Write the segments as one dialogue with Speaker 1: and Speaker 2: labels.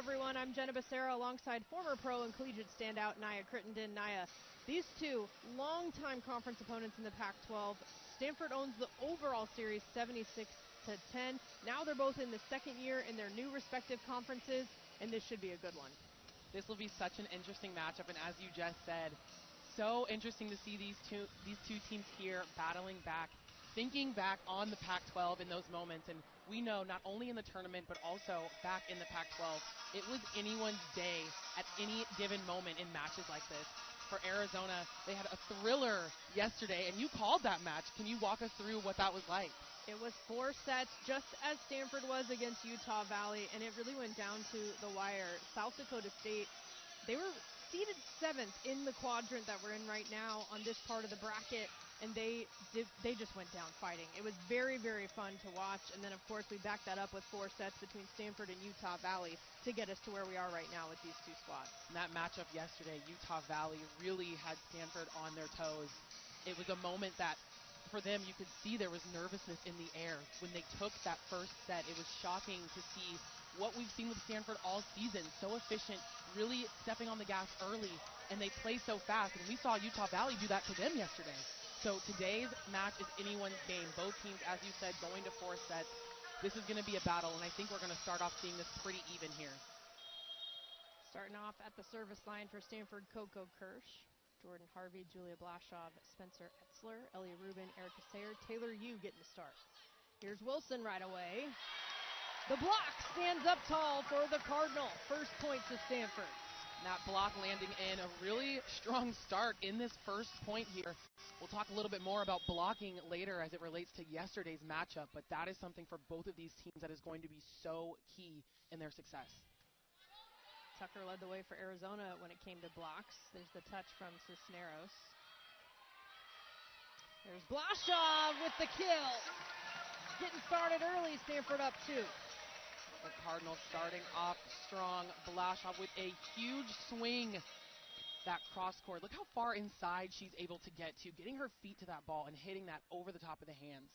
Speaker 1: everyone. I'm Jenna Becerra alongside former pro and collegiate standout Nia Crittenden. Nia, these two longtime conference opponents in the Pac-12. Stanford owns the overall series 76-10. Now they're both in the second year in their new respective conferences, and this should be a good one.
Speaker 2: This will be such an interesting matchup, and as you just said, so interesting to see these two teams here battling back, thinking back on the Pac-12 in those moments. And we know not only in the tournament but also back in the Pac-12, it was anyone's day at any given moment in matches like this. For Arizona, they had a thriller yesterday, and you called that match. Can you walk us through what that was like?
Speaker 1: It was 4 sets, just as Stanford was against Utah Valley, and it really went down to the wire. South Dakota State, they were seeded 7th in the quadrant that we're in right now on this part of the bracket, and they just went down fighting. It was very, very fun to watch, and then of course we backed that up with 4 sets between Stanford and Utah Valley to get us to where we are right now with these two squads.
Speaker 2: And that matchup yesterday, Utah Valley really had Stanford on their toes. It was a moment that for them, you could see there was nervousness in the air. When they took that first set, it was shocking to see what we've seen with Stanford all season. So efficient, really stepping on the gas early, and they play so fast. And we saw Utah Valley do that to them yesterday. So today's match is anyone's game. Both teams, as you said, going to 4 sets. This is going to be a battle, and I think we're going to start off seeing this pretty even here.
Speaker 1: Starting off at the service line for Stanford, Coco Kirsch, Jordan Harvey, Julia Blashaw, Spencer Etzler, Ellie Rubin, Erica Sayer, Taylor Yu getting the start. Here's Wilson right away. The block stands up tall for the Cardinal. First point to Stanford.
Speaker 2: And that block landing in a really strong start in this first point here. We'll talk a little bit more about blocking later as it relates to yesterday's matchup, but that is something for both of these teams that is going to be so key in their success.
Speaker 1: Tucker led the way for Arizona when it came to blocks. There's the touch from Cisneros. There's Blashaw with the kill. Getting started early, Stanford up 2.
Speaker 2: The Cardinals starting off strong. Blashaw with a huge swing. That cross court. Look how far inside she's able to get to, getting her feet to that ball and hitting that over the top of the hands.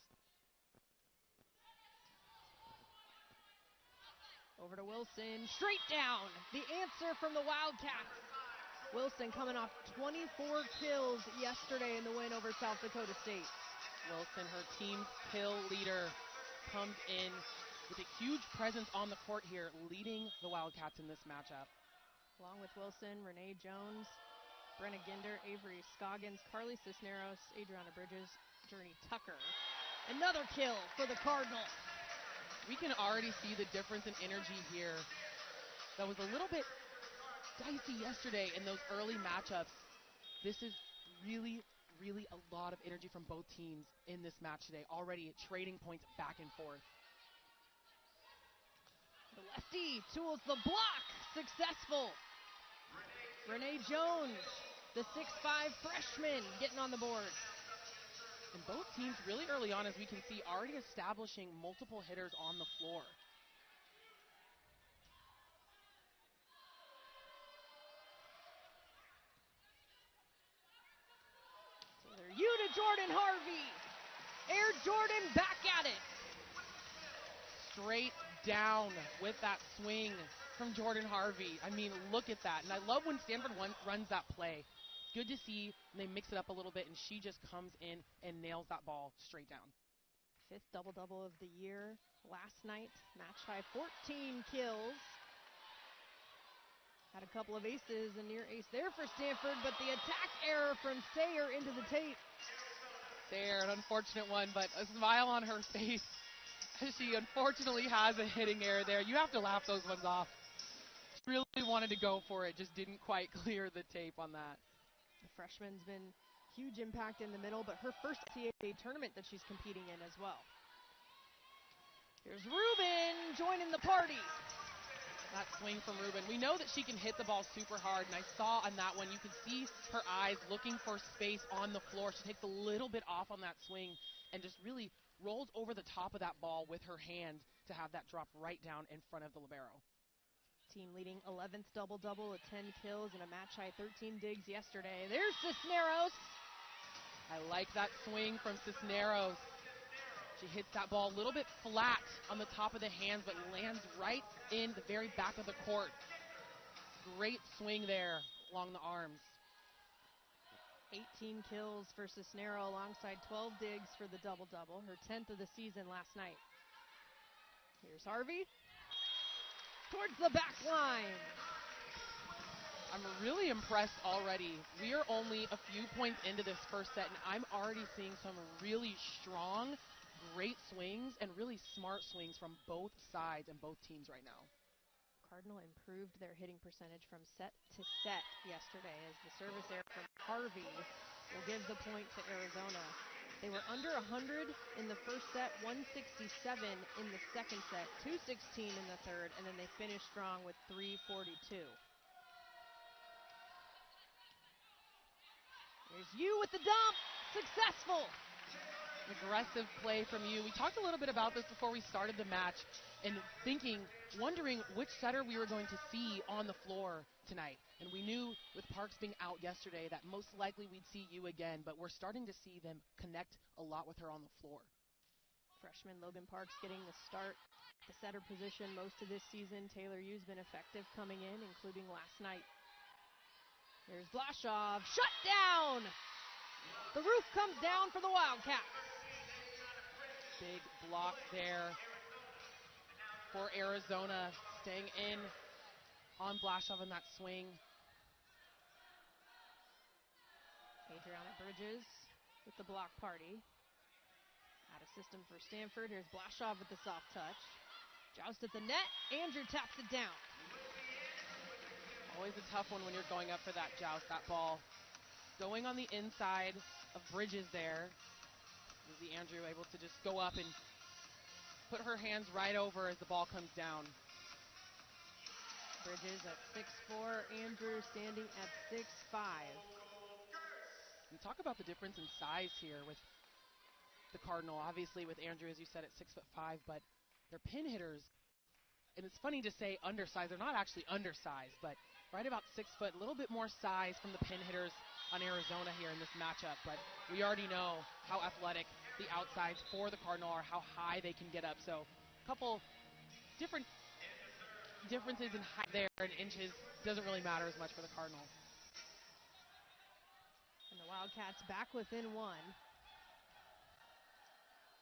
Speaker 1: Over to Wilson, straight down. The answer from the Wildcats. Wilson coming off 24 kills yesterday in the win over South Dakota State.
Speaker 2: Wilson, her team's kill leader, comes in with a huge presence on the court here, leading the Wildcats in this matchup.
Speaker 1: Along with Wilson, Renee Jones, Brenna Ginder, Avery Scoggins, Carly Cisneros, Adriana Bridges, Journey Tucker. Another kill for the Cardinals.
Speaker 2: We can already see the difference in energy here. That was a little bit dicey yesterday in those early matchups. This is really, really a lot of energy from both teams in this match today. Already trading points back and forth.
Speaker 1: The lefty tools the block. Successful. Renee Jones, the 6'5 freshman, getting on the board.
Speaker 2: And both teams really early on, as we can see, already establishing multiple hitters on the floor.
Speaker 1: Taylor Yu to Jordan Harvey. Air Jordan back at it.
Speaker 2: Straight down with that swing from Jordan Harvey. I mean, look at that. And I love when Stanford runs that play. Good to see, and they mix it up a little bit, and she just comes in and nails that ball straight down.
Speaker 1: 5th double-double of the year last night. Match high 14 kills. Had a couple of aces, a near ace there for Stanford, but the attack error from Sayer into the tape.
Speaker 2: Sayer, an unfortunate one, but a smile on her face as she unfortunately has a hitting error there. You have to laugh those ones off. She really wanted to go for it, just didn't quite clear the tape on that.
Speaker 1: The freshman's been huge impact in the middle, but her first NCAA tournament that she's competing in as well. Here's Rubin joining the party.
Speaker 2: That swing from Rubin. We know that she can hit the ball super hard, and I saw on that one, you could see her eyes looking for space on the floor. She takes a little bit off on that swing and just really rolls over the top of that ball with her hand to have that drop right down in front of the libero.
Speaker 1: Team leading 11th double-double with 10 kills and a match-high 13 digs yesterday. There's Cisneros.
Speaker 2: I like that swing from Cisneros. She hits that ball a little bit flat on the top of the hands, but lands right in the very back of the court. Great swing there along the arms.
Speaker 1: 18 kills for Cisnero alongside 12 digs for the double-double, her 10th of the season last night. Here's Harvey towards the back line.
Speaker 2: I'm really impressed already. We are only a few points into this first set, and I'm already seeing some really strong, great swings and really smart swings from both sides and both teams right now.
Speaker 1: Cardinal improved their hitting percentage from set to set yesterday as the service error from Harvey will give the point to Arizona. They were under 100 in the first set, 167 in the second set, 216 in the third, and then they finished strong with 342. Here's Yu with the dump. Successful.
Speaker 2: Aggressive play from Yu. We talked a little bit about this before we started the match and wondering which setter we were going to see on the floor tonight. And we knew with Parks being out yesterday that most likely we'd see Yu again, but we're starting to see them connect a lot with her on the floor.
Speaker 1: Freshman Logan Parks getting the start at the setter position most of this season. Taylor Yu's been effective coming in, including last night. Here's Blashoff, shut down! The roof comes down for the Wildcats.
Speaker 2: Big block there for Arizona, staying in on Blashoff in that swing.
Speaker 1: Adriana Bridges with the block party. Out of system for Stanford. Here's Blashoff with the soft touch. Joust at the net. Andrew taps it down.
Speaker 2: Always a tough one when you're going up for that joust. That ball going on the inside of Bridges there. Lizzie Andrew able to just go up and put her hands right over as the ball comes down.
Speaker 1: Bridges at 6'4", Andrew standing at 6'5".
Speaker 2: We talk about the difference in size here with the Cardinal. Obviously with Andrew, as you said, at 6'5", but they're pin hitters. And it's funny to say undersized. They're not actually undersized, but right about 6 foot, a little bit more size from the pin hitters on Arizona here in this matchup. But we already know how athletic the outsides for the Cardinal are, how high they can get up. So a couple different differences in height there, and inches doesn't really matter as much for the Cardinal.
Speaker 1: And the Wildcats back within one.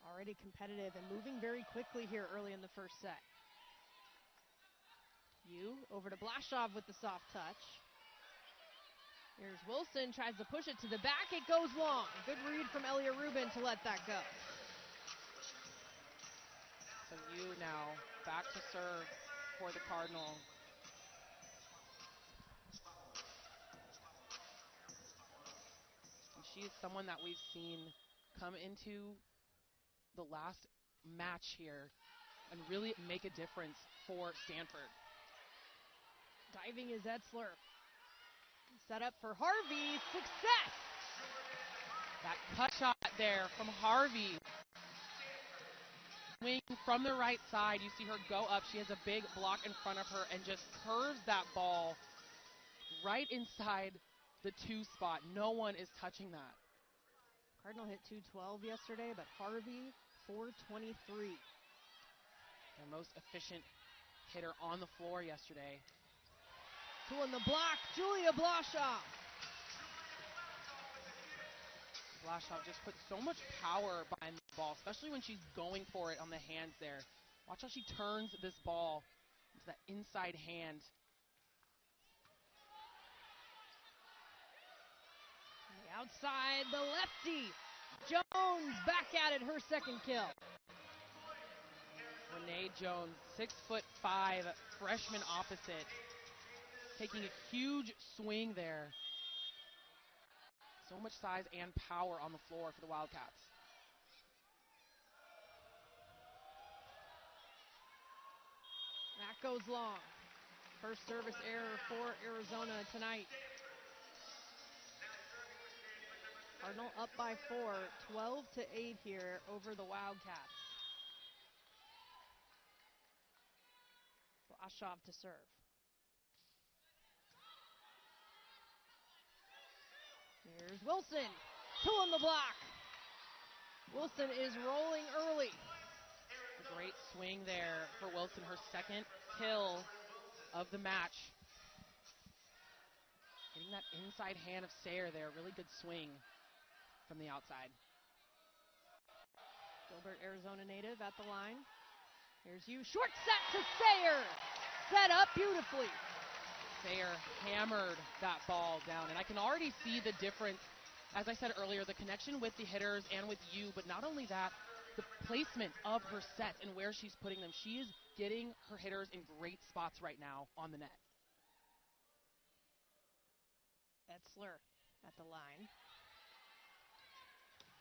Speaker 1: Already competitive and moving very quickly here early in the first set. Yu over to Blashoff with the soft touch. Here's Wilson, tries to push it to the back, it goes long. Good read from Elia Rubin to let that go.
Speaker 2: So Yu now back to serve for the Cardinal. And she is someone that we've seen come into the last match here and really make a difference for Stanford.
Speaker 1: Diving is Etzler. Set up for Harvey. Success!
Speaker 2: That cut shot there from Harvey. Swing from the right side. You see her go up. She has a big block in front of her and just curves that ball right inside the 2 spot. No one is touching that.
Speaker 1: Cardinal hit 212 yesterday, but Harvey 423.
Speaker 2: Their most efficient hitter on the floor yesterday.
Speaker 1: Two on the block, Julia Blashoff.
Speaker 2: Blashoff just puts so much power behind the ball, especially when she's going for it on the hands there. Watch how she turns this ball into that inside hand.
Speaker 1: On the outside, the lefty. Jones back at it, her second kill.
Speaker 2: Renee Jones, 6'5", freshman opposite, taking a huge swing there. So much size and power on the floor for the Wildcats.
Speaker 1: That goes long. First service error for Arizona tonight. Cardinal up by 4, 12-8 here over the Wildcats. Blashoff to serve. Here's Wilson, 2 on the block. Wilson is rolling early.
Speaker 2: A great swing there for Wilson, her second kill of the match. Getting that inside hand of Sayre there, really good swing from the outside.
Speaker 1: Gilbert, Arizona native at the line. Here's you, short set to Sayre. Set up beautifully.
Speaker 2: Sayre hammered that ball down, and I can already see the difference. As I said earlier, the connection with the hitters and with you, but not only that, the placement of her sets and where she's putting them. She is getting her hitters in great spots right now on the net.
Speaker 1: Etzler at the line.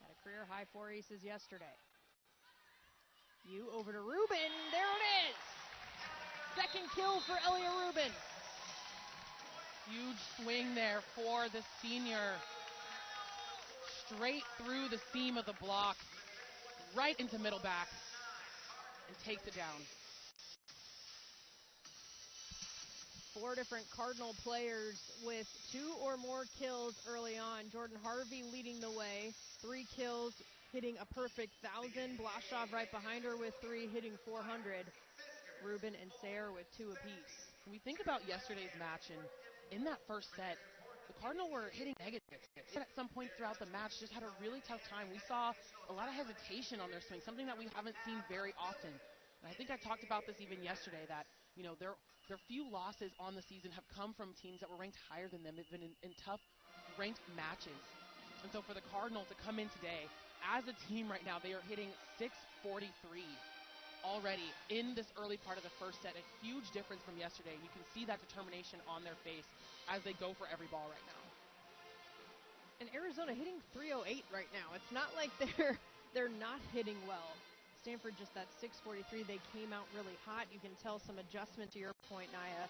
Speaker 1: Had a career high 4 aces yesterday. You over to Rubin. There it is. Second kill for Elia Rubin.
Speaker 2: Huge swing there for the senior. Straight through the seam of the block, right into middle back, and takes it down.
Speaker 1: 4 different Cardinal players with 2 or more kills early on. Jordan Harvey leading the way, 3 kills, hitting a perfect 1,000. Blasov right behind her with 3, hitting 400. Rubin and Sayre with 2 apiece.
Speaker 2: When we think about yesterday's match, and in that first set, the Cardinal were hitting negatives. At some point throughout the match, just had a really tough time. We saw a lot of hesitation on their swing, something that we haven't seen very often. And I think I talked about this even yesterday, that their few losses on the season have come from teams that were ranked higher than them, even in tough ranked matches. And so for the Cardinal to come in today, as a team right now, they are hitting 643 already in this early part of the first set. A huge difference from yesterday. You can see that determination on their face as they go for every ball right now.
Speaker 1: And Arizona hitting 308 right now. It's not like they're not hitting well. Stanford just that 643, they came out really hot. You can tell some adjustment, to your point, Naya,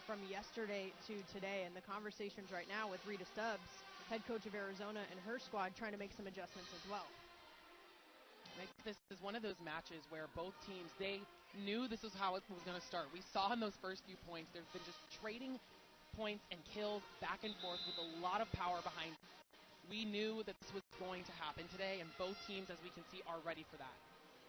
Speaker 1: from yesterday to today. And the conversations right now with Rita Stubbs, head coach of Arizona, and her squad trying to make some adjustments as well.
Speaker 2: This is one of those matches where both teams, they knew this was how it was going to start. We saw in those first few points, there's been just trading points and kills back and forth with a lot of power behind. We knew that this was going to happen today, and both teams, as we can see, are ready for that.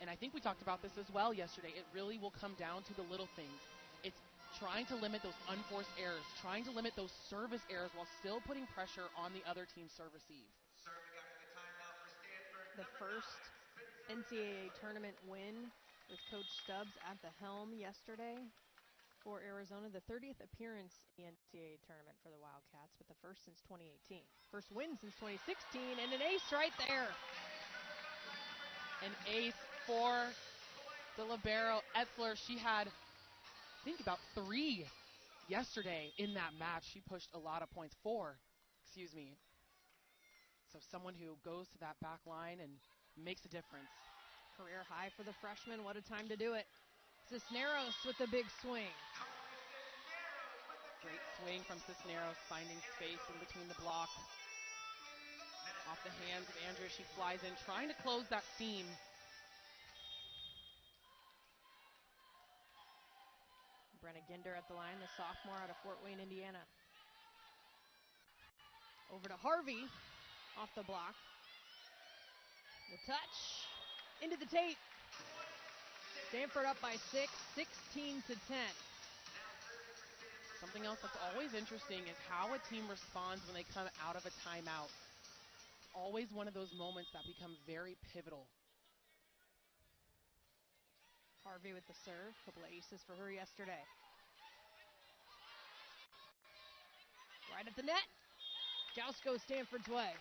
Speaker 2: And I think we talked about this as well yesterday. It really will come down to the little things. It's trying to limit those unforced errors, trying to limit those service errors while still putting pressure on the other team's serve receive.
Speaker 1: The first NCAA tournament win with Coach Stubbs at the helm yesterday for Arizona. The 30th appearance in the NCAA tournament for the Wildcats, but the first since 2018. First win since 2016, and an ace right there.
Speaker 2: An ace for the libero, Etzler. She had, I think, about 3 yesterday in that match. She pushed a lot of points. 4, excuse me. So someone who goes to that back line and makes a difference.
Speaker 1: Career high for the freshman. What a time to do it. Cisneros with the big swing.
Speaker 2: Great swing from Cisneros, finding space in between the block. Off the hands of Andrea, she flies in, trying to close that seam.
Speaker 1: Brenna Ginder at the line, the sophomore out of Fort Wayne, Indiana. Over to Harvey, off the block. The touch, into the tape. Stanford up by 6, 16-10.
Speaker 2: Something else that's always interesting is how a team responds when they come out of a timeout. It's always one of those moments that become very pivotal.
Speaker 1: Harvey with the serve, a couple of aces for her yesterday. Right at the net. Joust goes Stanford's way.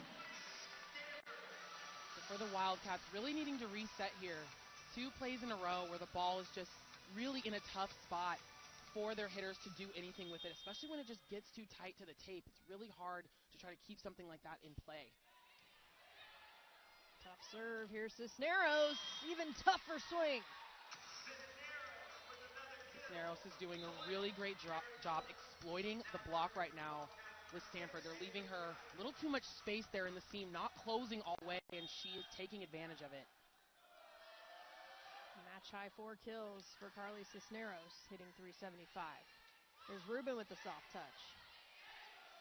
Speaker 2: For the Wildcats, really needing to reset here. 2 plays in a row where the ball is just really in a tough spot for their hitters to do anything with it, especially when it just gets too tight to the tape. It's really hard to try to keep something like that in play.
Speaker 1: Tough serve. Here's Cisneros. Even tougher swing.
Speaker 2: Cisneros is doing a really great job exploiting the block right now with Stanford. They're leaving her a little too much space there in the seam, not closing all the way, and she is taking advantage of it.
Speaker 1: Match high 4 kills for Carly Cisneros, hitting 375. There's Rubin with the soft touch.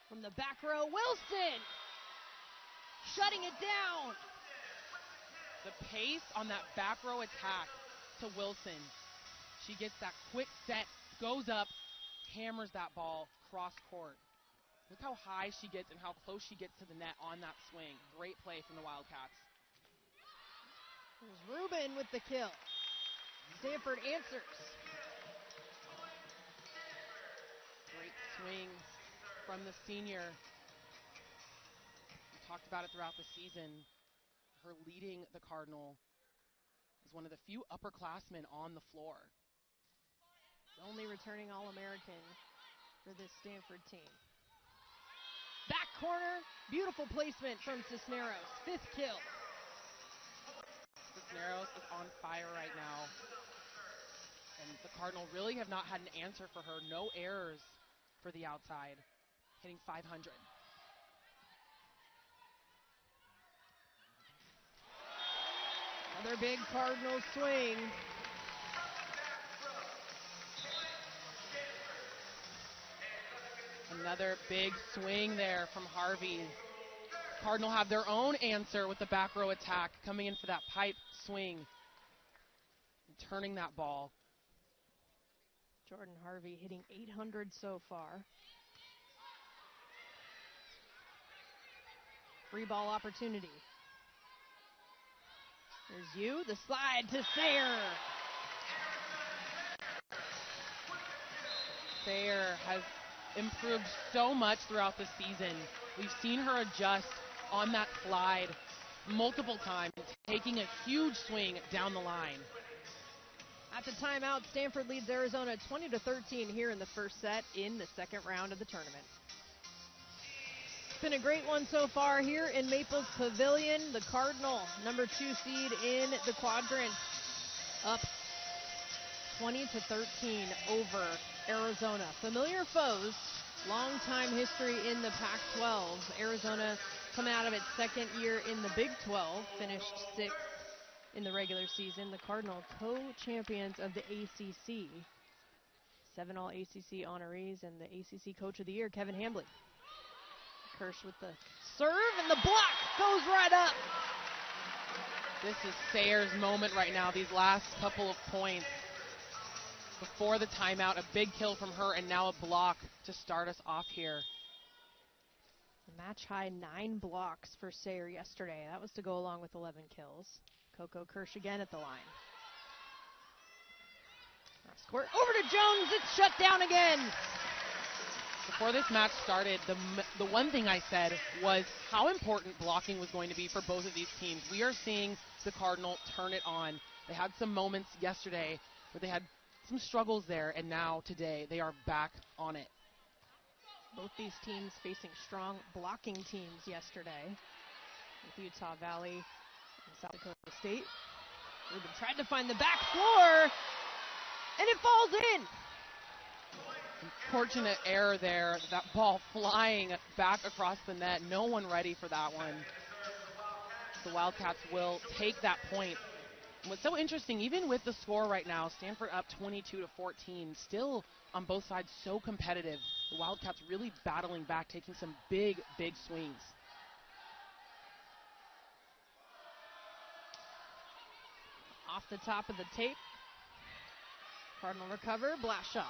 Speaker 1: From the back row, Wilson! Shutting it down!
Speaker 2: The pace on that back row attack to Wilson. She gets that quick set, goes up, hammers that ball cross court. Look how high she gets and how close she gets to the net on that swing. Great play from the Wildcats.
Speaker 1: There's Rubin with the kill. Stanford answers.
Speaker 2: Great swing from the senior. We talked about it throughout the season. Her leading the Cardinal is one of the few upperclassmen on the floor.
Speaker 1: The only returning All-American for this Stanford team. Back corner, beautiful placement from Cisneros. 5th kill.
Speaker 2: Cisneros is on fire right now. And the Cardinal really have not had an answer for her. No errors for the outside. Hitting .500.
Speaker 1: Another big Cardinal swing.
Speaker 2: Another big swing there from Harvey. Cardinal have their own answer with the back row attack, coming in for that pipe swing, and turning that ball.
Speaker 1: Jordan Harvey hitting .800 so far. Free ball opportunity. There's you, the slide to Sayer.
Speaker 2: Sayer has improved so much throughout the season. We've seen her adjust on that slide multiple times, taking a huge swing down the line.
Speaker 1: At the timeout, Stanford leads Arizona 20-13 here in the first set in the second round of the tournament. It's been a great one so far here in Maples Pavilion. The Cardinal, number 2 seed in the quadrant, up 20-13 over Arizona. Familiar foes, long time history in the Pac-12. Arizona coming out of its second year in the Big 12, finished 6th in the regular season. The Cardinal co-champions of the ACC. 7 All-ACC honorees and the ACC Coach of the Year, Kevin Hambley. Kirsch with the serve, and the block goes right up.
Speaker 2: This is Sayer's moment right now, these last couple of points. Before the timeout, a big kill from her, and now a block to start us off here.
Speaker 1: A match-high 9 blocks for Sayer yesterday. That was to go along with 11 kills. Coco Kirsch again at the line. Cross court, over to Jones, it's shut down again.
Speaker 2: Before this match started, the one thing I said was how important blocking was going to be for both of these teams. We are seeing the Cardinal turn it on. They had some moments yesterday where they had some struggles there, and now today they are back on it.
Speaker 1: Both these teams facing strong blocking teams yesterday with Utah Valley and South Dakota State. Rubin tried to find the back floor, and it falls in.
Speaker 2: Unfortunate error there. That ball flying back across the net. No one ready for that one. The Wildcats will take that point. And what's so interesting, even with the score right now, Stanford up 22-14, still on both sides so competitive. The Wildcats really battling back, taking some big, big swings.
Speaker 1: Off the top of the tape. Cardinal recover, blast shot.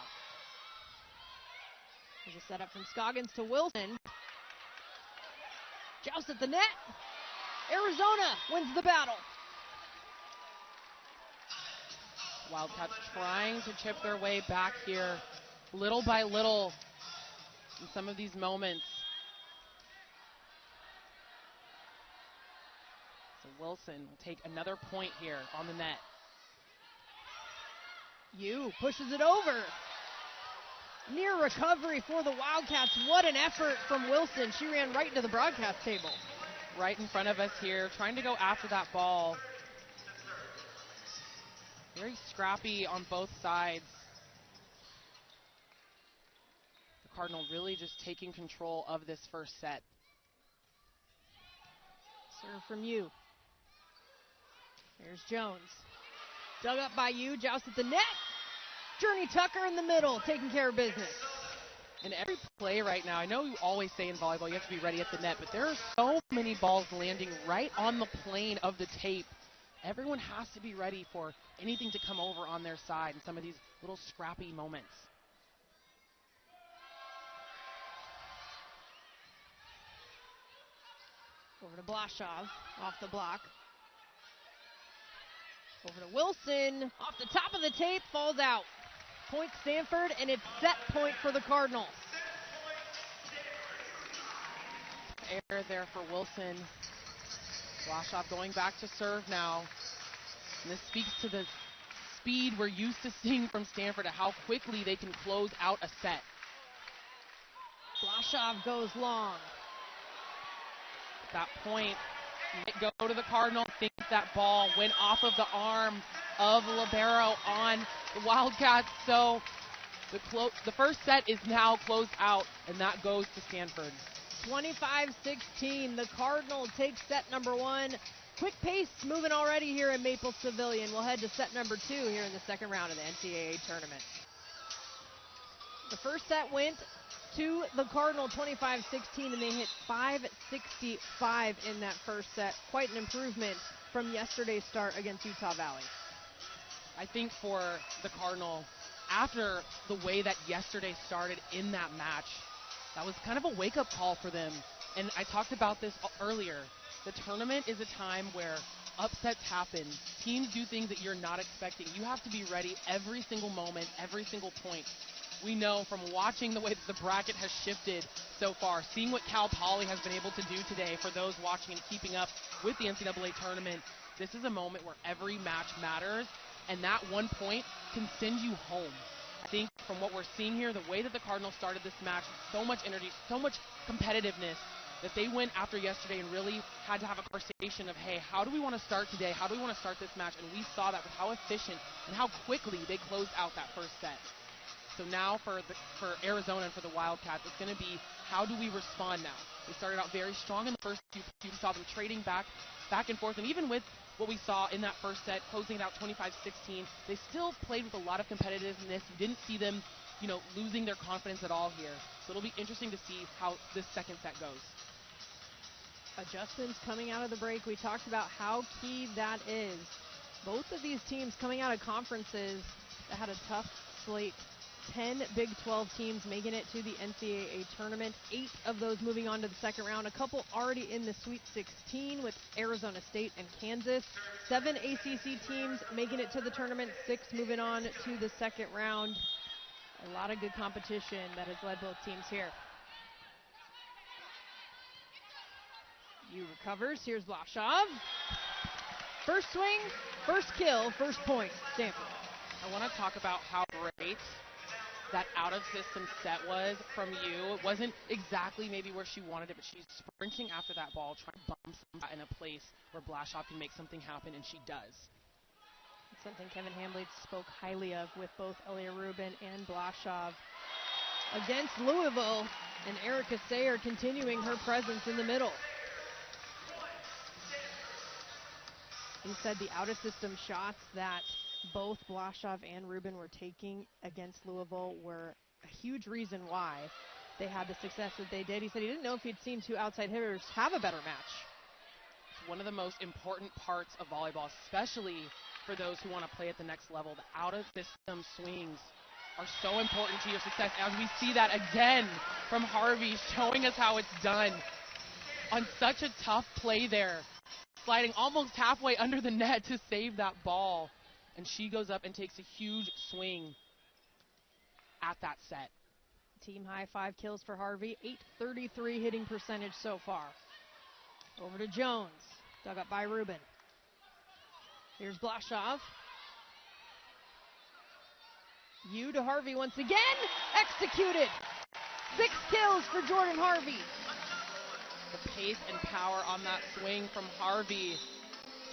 Speaker 1: There's a setup from Scoggins to Wilson. Joust at the net. Arizona wins the battle.
Speaker 2: Wildcats trying to chip their way back here, little by little, in some of these moments. So Wilson will take another point here on the net.
Speaker 1: Yu pushes it over. Near recovery for the Wildcats. What an effort from Wilson. She ran right into the broadcast table.
Speaker 2: Right in front of us here, trying to go after that ball. Very scrappy on both sides. The Cardinal really just taking control of this first set.
Speaker 1: Serve from Yu. There's Jones. Dug up by Yu, joust at the net. Journey Tucker in the middle, taking care of business.
Speaker 2: In every play right now, I know you always say in volleyball you have to be ready at the net, but there are so many balls landing right on the plane of the tape everyone has to be ready for anything to come over on their side in some of these little scrappy moments.
Speaker 1: Over to Blashoff, off the block. Over to Wilson, off the top of the tape, falls out. Point Stanford, and it's set point for the Cardinals.
Speaker 2: Error there for Wilson. Blashoff going back to serve now. And this speaks to the speed we're used to seeing from Stanford, and how quickly they can close out a set.
Speaker 1: Blashoff goes long.
Speaker 2: At that point, go to the Cardinal. Think that ball went off of the arm of libero on the Wildcats. So the first set is now closed out, and that goes to Stanford.
Speaker 1: 25-16. The Cardinal takes set number one. Quick pace moving already here at Maple Pavilion. We'll head to set number two here in the second round of the NCAA tournament. The first set went to the Cardinal 25-16, and they hit 565 in that first set. Quite an improvement from yesterday's start against Utah Valley.
Speaker 2: I think for the Cardinal, after the way that yesterday started in that match, that was kind of a wake-up call for them. And I talked about this earlier. The tournament is a time where upsets happen. Teams do things that you're not expecting. You have to be ready every single moment, every single point. We know from watching the way that the bracket has shifted so far, seeing what Cal Poly has been able to do today for those watching and keeping up with the NCAA tournament, this is a moment where every match matters, and that 1 point can send you home. I think from what we're seeing here, the way that the Cardinals started this match, so much energy, so much competitiveness, that they went after yesterday and really had to have a conversation of, hey, how do we want to start today? How do we want to start this match? And we saw that with how efficient and how quickly they closed out that first set. So now for Arizona and for the Wildcats, it's going to be, how do we respond now? They started out very strong in the first two. You saw them trading back and forth. And even with what we saw in that first set, closing it out 25-16, they still played with a lot of competitiveness. You didn't see them, losing their confidence at all here. So it'll be interesting to see how this second set goes.
Speaker 1: Adjustments coming out of the break. We talked about how key that is. Both of these teams coming out of conferences that had a tough slate. 10 Big 12 teams making it to the NCAA tournament. 8 of those moving on to the second round. A couple already in the Sweet 16 with Arizona State and Kansas. 7 ACC teams making it to the tournament. 6 moving on to the second round. A lot of good competition that has led both teams here. Yu recovers. Here's Blashoff. First swing, first kill, first point. Stanford.
Speaker 2: I want to talk about how great that out-of-system set was from Yu. It wasn't exactly maybe where she wanted it, but she's sprinting after that ball, trying to bump in a place where Blashoff can make something happen, and she does.
Speaker 1: It's something Kevin Hambley spoke highly of with both Elia Rubin and Blashoff. Against Louisville, and Erica Sayer continuing her presence in the middle. He said the out-of-system shots that both Blashoff and Rubin were taking against Louisville were a huge reason why they had the success that they did. He said he didn't know if he'd seen two outside hitters have a better match.
Speaker 2: It's one of the most important parts of volleyball, especially for those who want to play at the next level. The out-of-system swings are so important to your success. As we see that again from Harvey, showing us how it's done on such a tough play there, sliding almost halfway under the net to save that ball. And she goes up and takes a huge swing at that set.
Speaker 1: Team high 5 kills for Harvey. 833 hitting percentage so far. Over to Jones. Dug up by Rubin. Here's Blashoff. Yu to Harvey once again. Executed. 6 kills for Jordan Harvey.
Speaker 2: The pace and power on that swing from Harvey.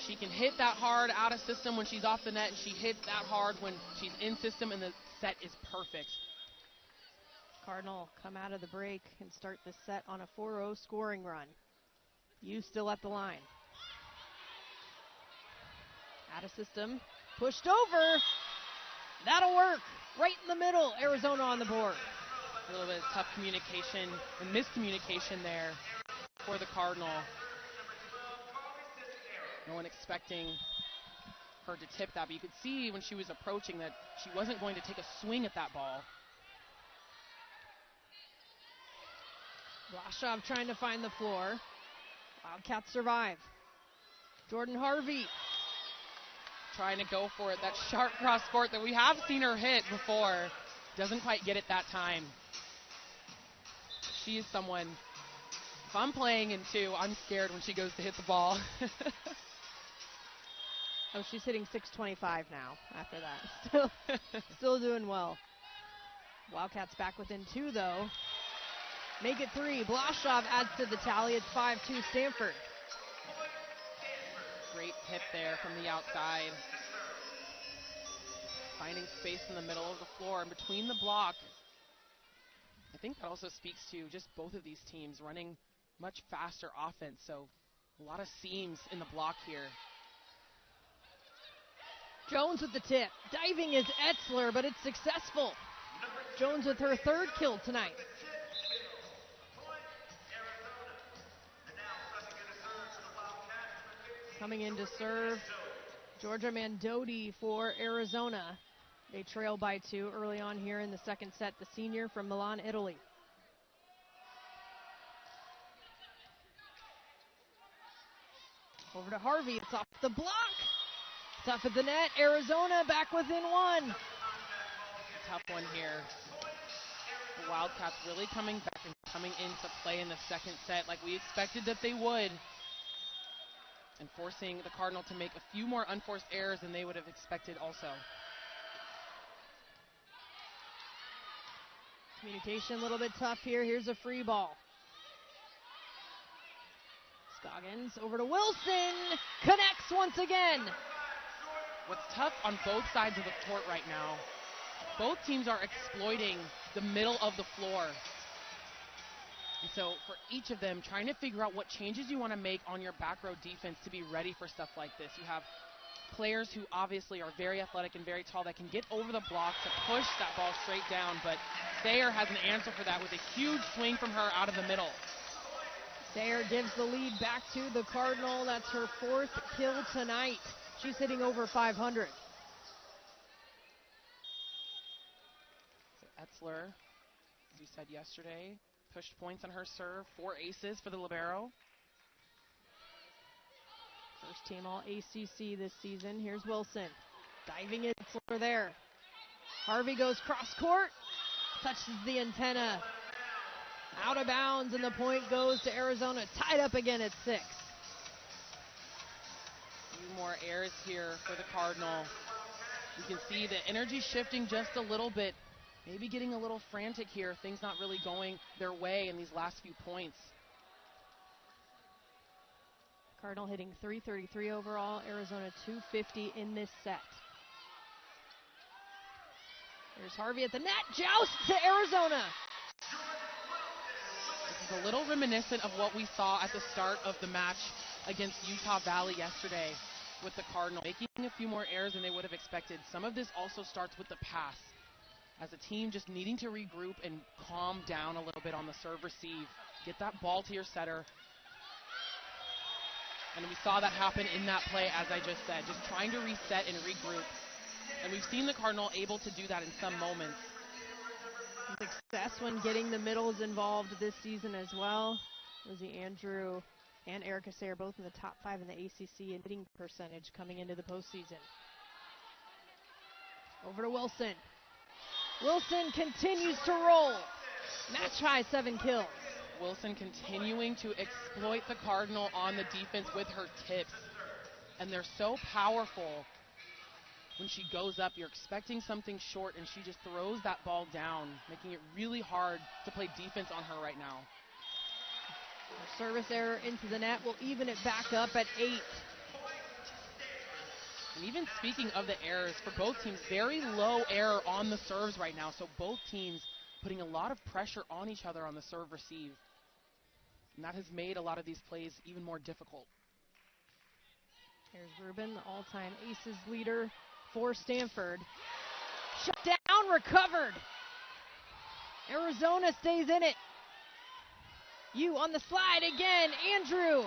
Speaker 2: She can hit that hard out of system when she's off the net, and she hits that hard when she's in system, and the set is perfect.
Speaker 1: Cardinal come out of the break and start the set on a 4-0 scoring run. Yu still at the line. Out of system, pushed over. That'll work. Right in the middle, Arizona on the board.
Speaker 2: A little bit of tough communication and miscommunication there for the Cardinal. No one expecting her to tip that, but you could see when she was approaching that she wasn't going to take a swing at that ball.
Speaker 1: Blashoff trying to find the floor. Wildcats survive. Jordan Harvey
Speaker 2: trying to go for it. That sharp cross court that we have seen her hit before. Doesn't quite get it that time. She is someone, if I'm playing in two, I'm scared when she goes to hit the ball.
Speaker 1: Oh, she's hitting 625 now after that. Still doing well. Wildcats back within two, though. Make it three. Blashoff adds to the tally. It's 5-2 Stanford.
Speaker 2: Great tip there from the outside. Finding space in the middle of the floor and between the block. I think that also speaks to just both of these teams running much faster offense, so a lot of seams in the block here.
Speaker 1: Jones with the tip. Diving is Etzler, but it's successful. Jones with her third kill tonight. Coming in to serve, Georgia Mandodi for Arizona. They trail by 2 early on here in the second set, the senior from Milan, Italy. Over to Harvey, it's off the block. Tough at the net, Arizona back within 1.
Speaker 2: Tough one here. The Wildcats really coming back and coming into play in the second set like we expected that they would. And forcing the Cardinal to make a few more unforced errors than they would have expected also.
Speaker 1: Communication a little bit tough here. Here's a free ball. Scoggins over to Wilson. Connects once again.
Speaker 2: What's tough on both sides of the court right now, both teams are exploiting the middle of the floor. And so for each of them, trying to figure out what changes you want to make on your back row defense to be ready for stuff like this. You have players who obviously are very athletic and very tall that can get over the block to push that ball straight down, but Thayer has an answer for that with a huge swing from her out of the middle.
Speaker 1: Thayer gives the lead back to the Cardinal. That's her 4th kill tonight. She's hitting over 500.
Speaker 2: So Etzler, as we said yesterday, pushed points on her serve. 4 aces for the libero.
Speaker 1: First team all ACC this season. Here's Wilson. Diving in there. Harvey goes cross court. Touches the antenna. Out of bounds, and the point goes to Arizona. Tied up again at 6.
Speaker 2: Few more errors here for the Cardinal. You can see the energy shifting just a little bit. Maybe getting a little frantic here. Things not really going their way in these last few points.
Speaker 1: Cardinal hitting 333 overall. Arizona 250 in this set. Here's Harvey at the net. Joust to Arizona.
Speaker 2: This is a little reminiscent of what we saw at the start of the match against Utah Valley yesterday with the Cardinal, making a few more errors than they would have expected. Some of this also starts with the pass, as a team just needing to regroup and calm down a little bit on the serve receive. Get that ball to your setter. And we saw that happen in that play, as I just said, just trying to reset and regroup. And we've seen the Cardinal able to do that in some moments.
Speaker 1: Success when getting the middles involved this season as well. Lizzie Andrew and Erica Sayer both in the top 5 in the ACC in hitting percentage coming into the postseason. Over to Wilson. Wilson continues to roll. Match high 7 kills.
Speaker 2: Wilson continuing to exploit the Cardinal on the defense with her tips. And they're so powerful. When she goes up, you're expecting something short, and she just throws that ball down, making it really hard to play defense on her right now.
Speaker 1: Her service error into the net will even it back up at 8.
Speaker 2: And even speaking of the errors, for both teams, very low error on the serves right now, so both teams putting a lot of pressure on each other on the serve receive. And that has made a lot of these plays even more difficult.
Speaker 1: Here's Rubin, the all-time aces leader for Stanford. Shut down, recovered. Arizona stays in it. You on the slide again. Andrew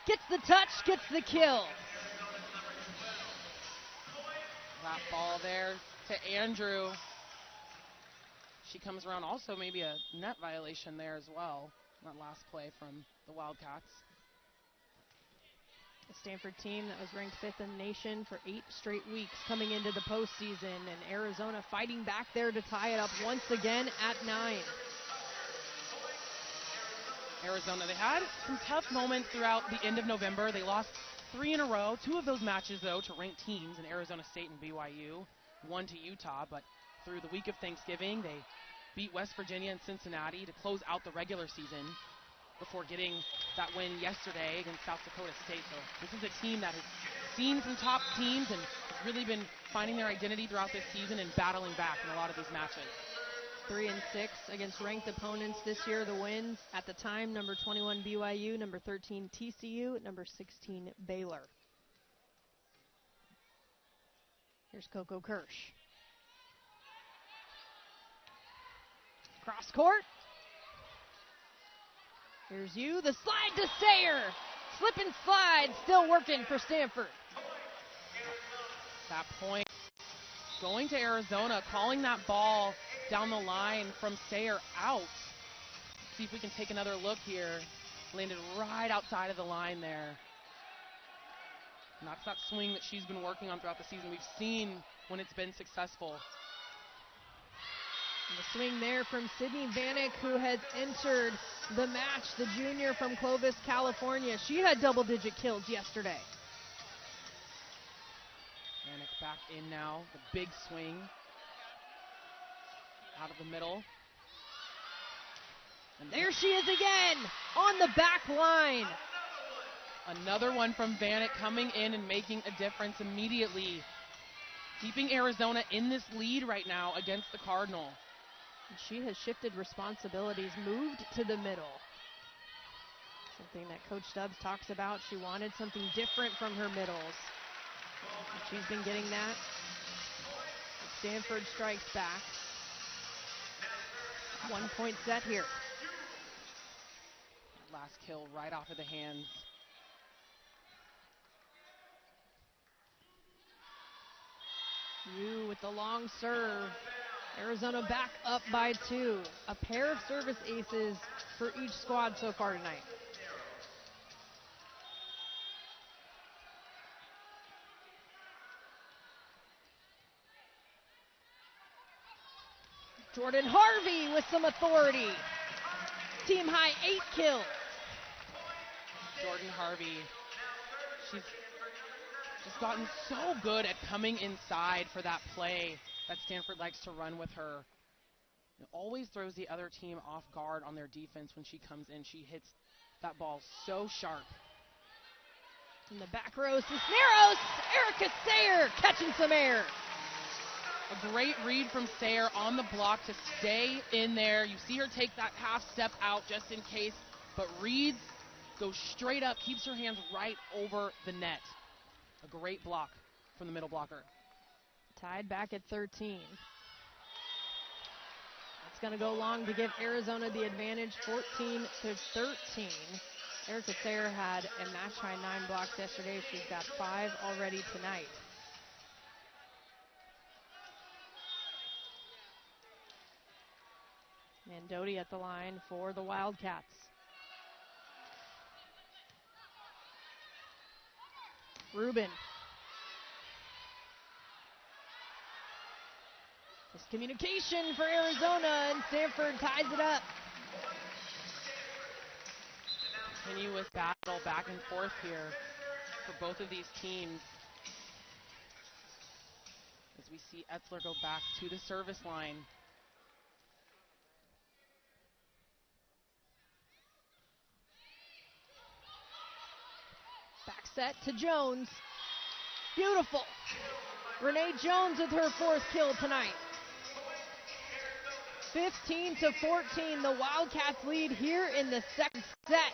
Speaker 1: gets the touch, gets the kill.
Speaker 2: That ball there to Andrew. She comes around, also maybe a net violation there as well. That last play from the Wildcats.
Speaker 1: The Stanford team that was ranked 5th in the nation for 8 straight weeks coming into the postseason, and Arizona fighting back there to tie it up once again at 9.
Speaker 2: Arizona, they had some tough moments throughout the end of November. They lost 3 in a row, 2 of those matches, though, to ranked teams in Arizona State and BYU, 1 to Utah. But through the week of Thanksgiving, they beat West Virginia and Cincinnati to close out the regular season before getting that win yesterday against South Dakota State. So this is a team that has seen some top teams and has really been finding their identity throughout this season and battling back in a lot of these matches.
Speaker 1: 3-6 against ranked opponents this year. The wins at the time: number 21 BYU, number 13 TCU, number 16 Baylor. Here's Coco Kirsch. Cross court. Here's you. The slide to Sayer. Slip and slide still working for Stanford.
Speaker 2: That point going to Arizona, calling that ball down the line from Sayer out. See if we can take another look here. Landed right outside of the line there. And that's that swing that she's been working on throughout the season. We've seen when it's been successful.
Speaker 1: And the swing there from Sydney Vanek, who has entered the match, the junior from Clovis, California. She had double-digit kills yesterday.
Speaker 2: Vanek back in now. The big swing out of the middle.
Speaker 1: And there she is again on the back line.
Speaker 2: Another one from Vanek coming in and making a difference immediately. Keeping Arizona in this lead right now against the Cardinal.
Speaker 1: And she has shifted responsibilities, moved to the middle. Something that Coach Stubbs talks about. She wanted something different from her middles. And she's been getting that. Stanford strikes back. 1 point set here.
Speaker 2: Last kill right off of the hands.
Speaker 1: You with the long serve. Arizona back up by 2. A pair of service aces for each squad so far tonight. Jordan Harvey with some authority. Team high 8 kills.
Speaker 2: Jordan Harvey, she's just gotten so good at coming inside for that play that Stanford likes to run with her. It always throws the other team off guard on their defense when she comes in. She hits that ball so sharp.
Speaker 1: In the back row, Cisneros, Erica Sayer catching some air.
Speaker 2: A great read from Sayer on the block to stay in there. You see her take that half step out just in case, but reads, goes straight up, keeps her hands right over the net. A great block from the middle blocker.
Speaker 1: Tied back at 13. It's going to go long to give Arizona the advantage, 14-13. Erica Sayer had a match-high 9 blocks yesterday. She's got 5 already tonight. Mandoti at the line for the Wildcats. Rubin. Miscommunication for Arizona, and Stanford ties it up.
Speaker 2: Continuous battle back and forth here for both of these teams. As we see Etzler go back to the service line.
Speaker 1: Back set to Jones. Beautiful. Renee Jones with her 4th kill tonight. 15-14, the Wildcats lead here in the second set.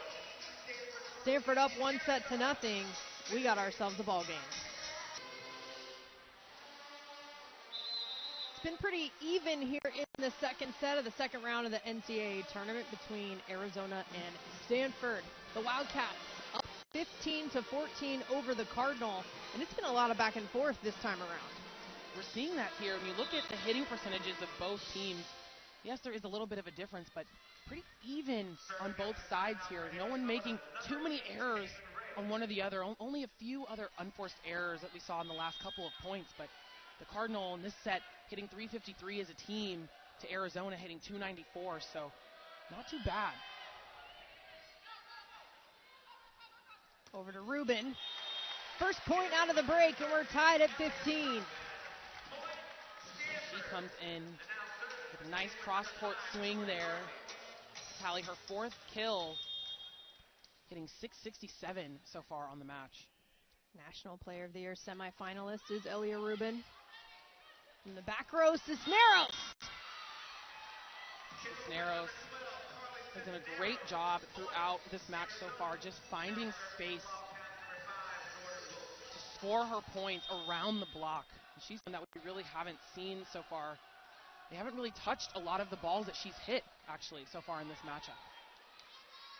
Speaker 1: Stanford up 1-0. We got ourselves a ball game. It's been pretty even here in the second set of the second round of the NCAA tournament between Arizona and Stanford. The Wildcats up 15-14 over the Cardinal, and it's been a lot of back and forth this time around.
Speaker 2: we're seeing that here. When you look at the hitting percentages of both teams, yes, there is a little bit of a difference, but pretty even on both sides here. No one making too many errors on one or the other. Only a few other unforced errors that we saw in the last couple of points, but the Cardinal in this set hitting 353 as a team to Arizona hitting 294, so not too bad.
Speaker 1: Over to Rubin. First point out of the break, and we're tied at 15.
Speaker 2: She comes in with a nice cross-court swing there. Tally her fourth kill, hitting 667 so far on the match.
Speaker 1: National Player of the Year semifinalist is Elia Rubin. From the back row, Cisneros.
Speaker 2: Cisneros has done a great job throughout this match so far, just finding space to score her points around the block. And she's one that we really haven't seen so far. They haven't really touched a lot of the balls that she's hit, actually, so far in this matchup.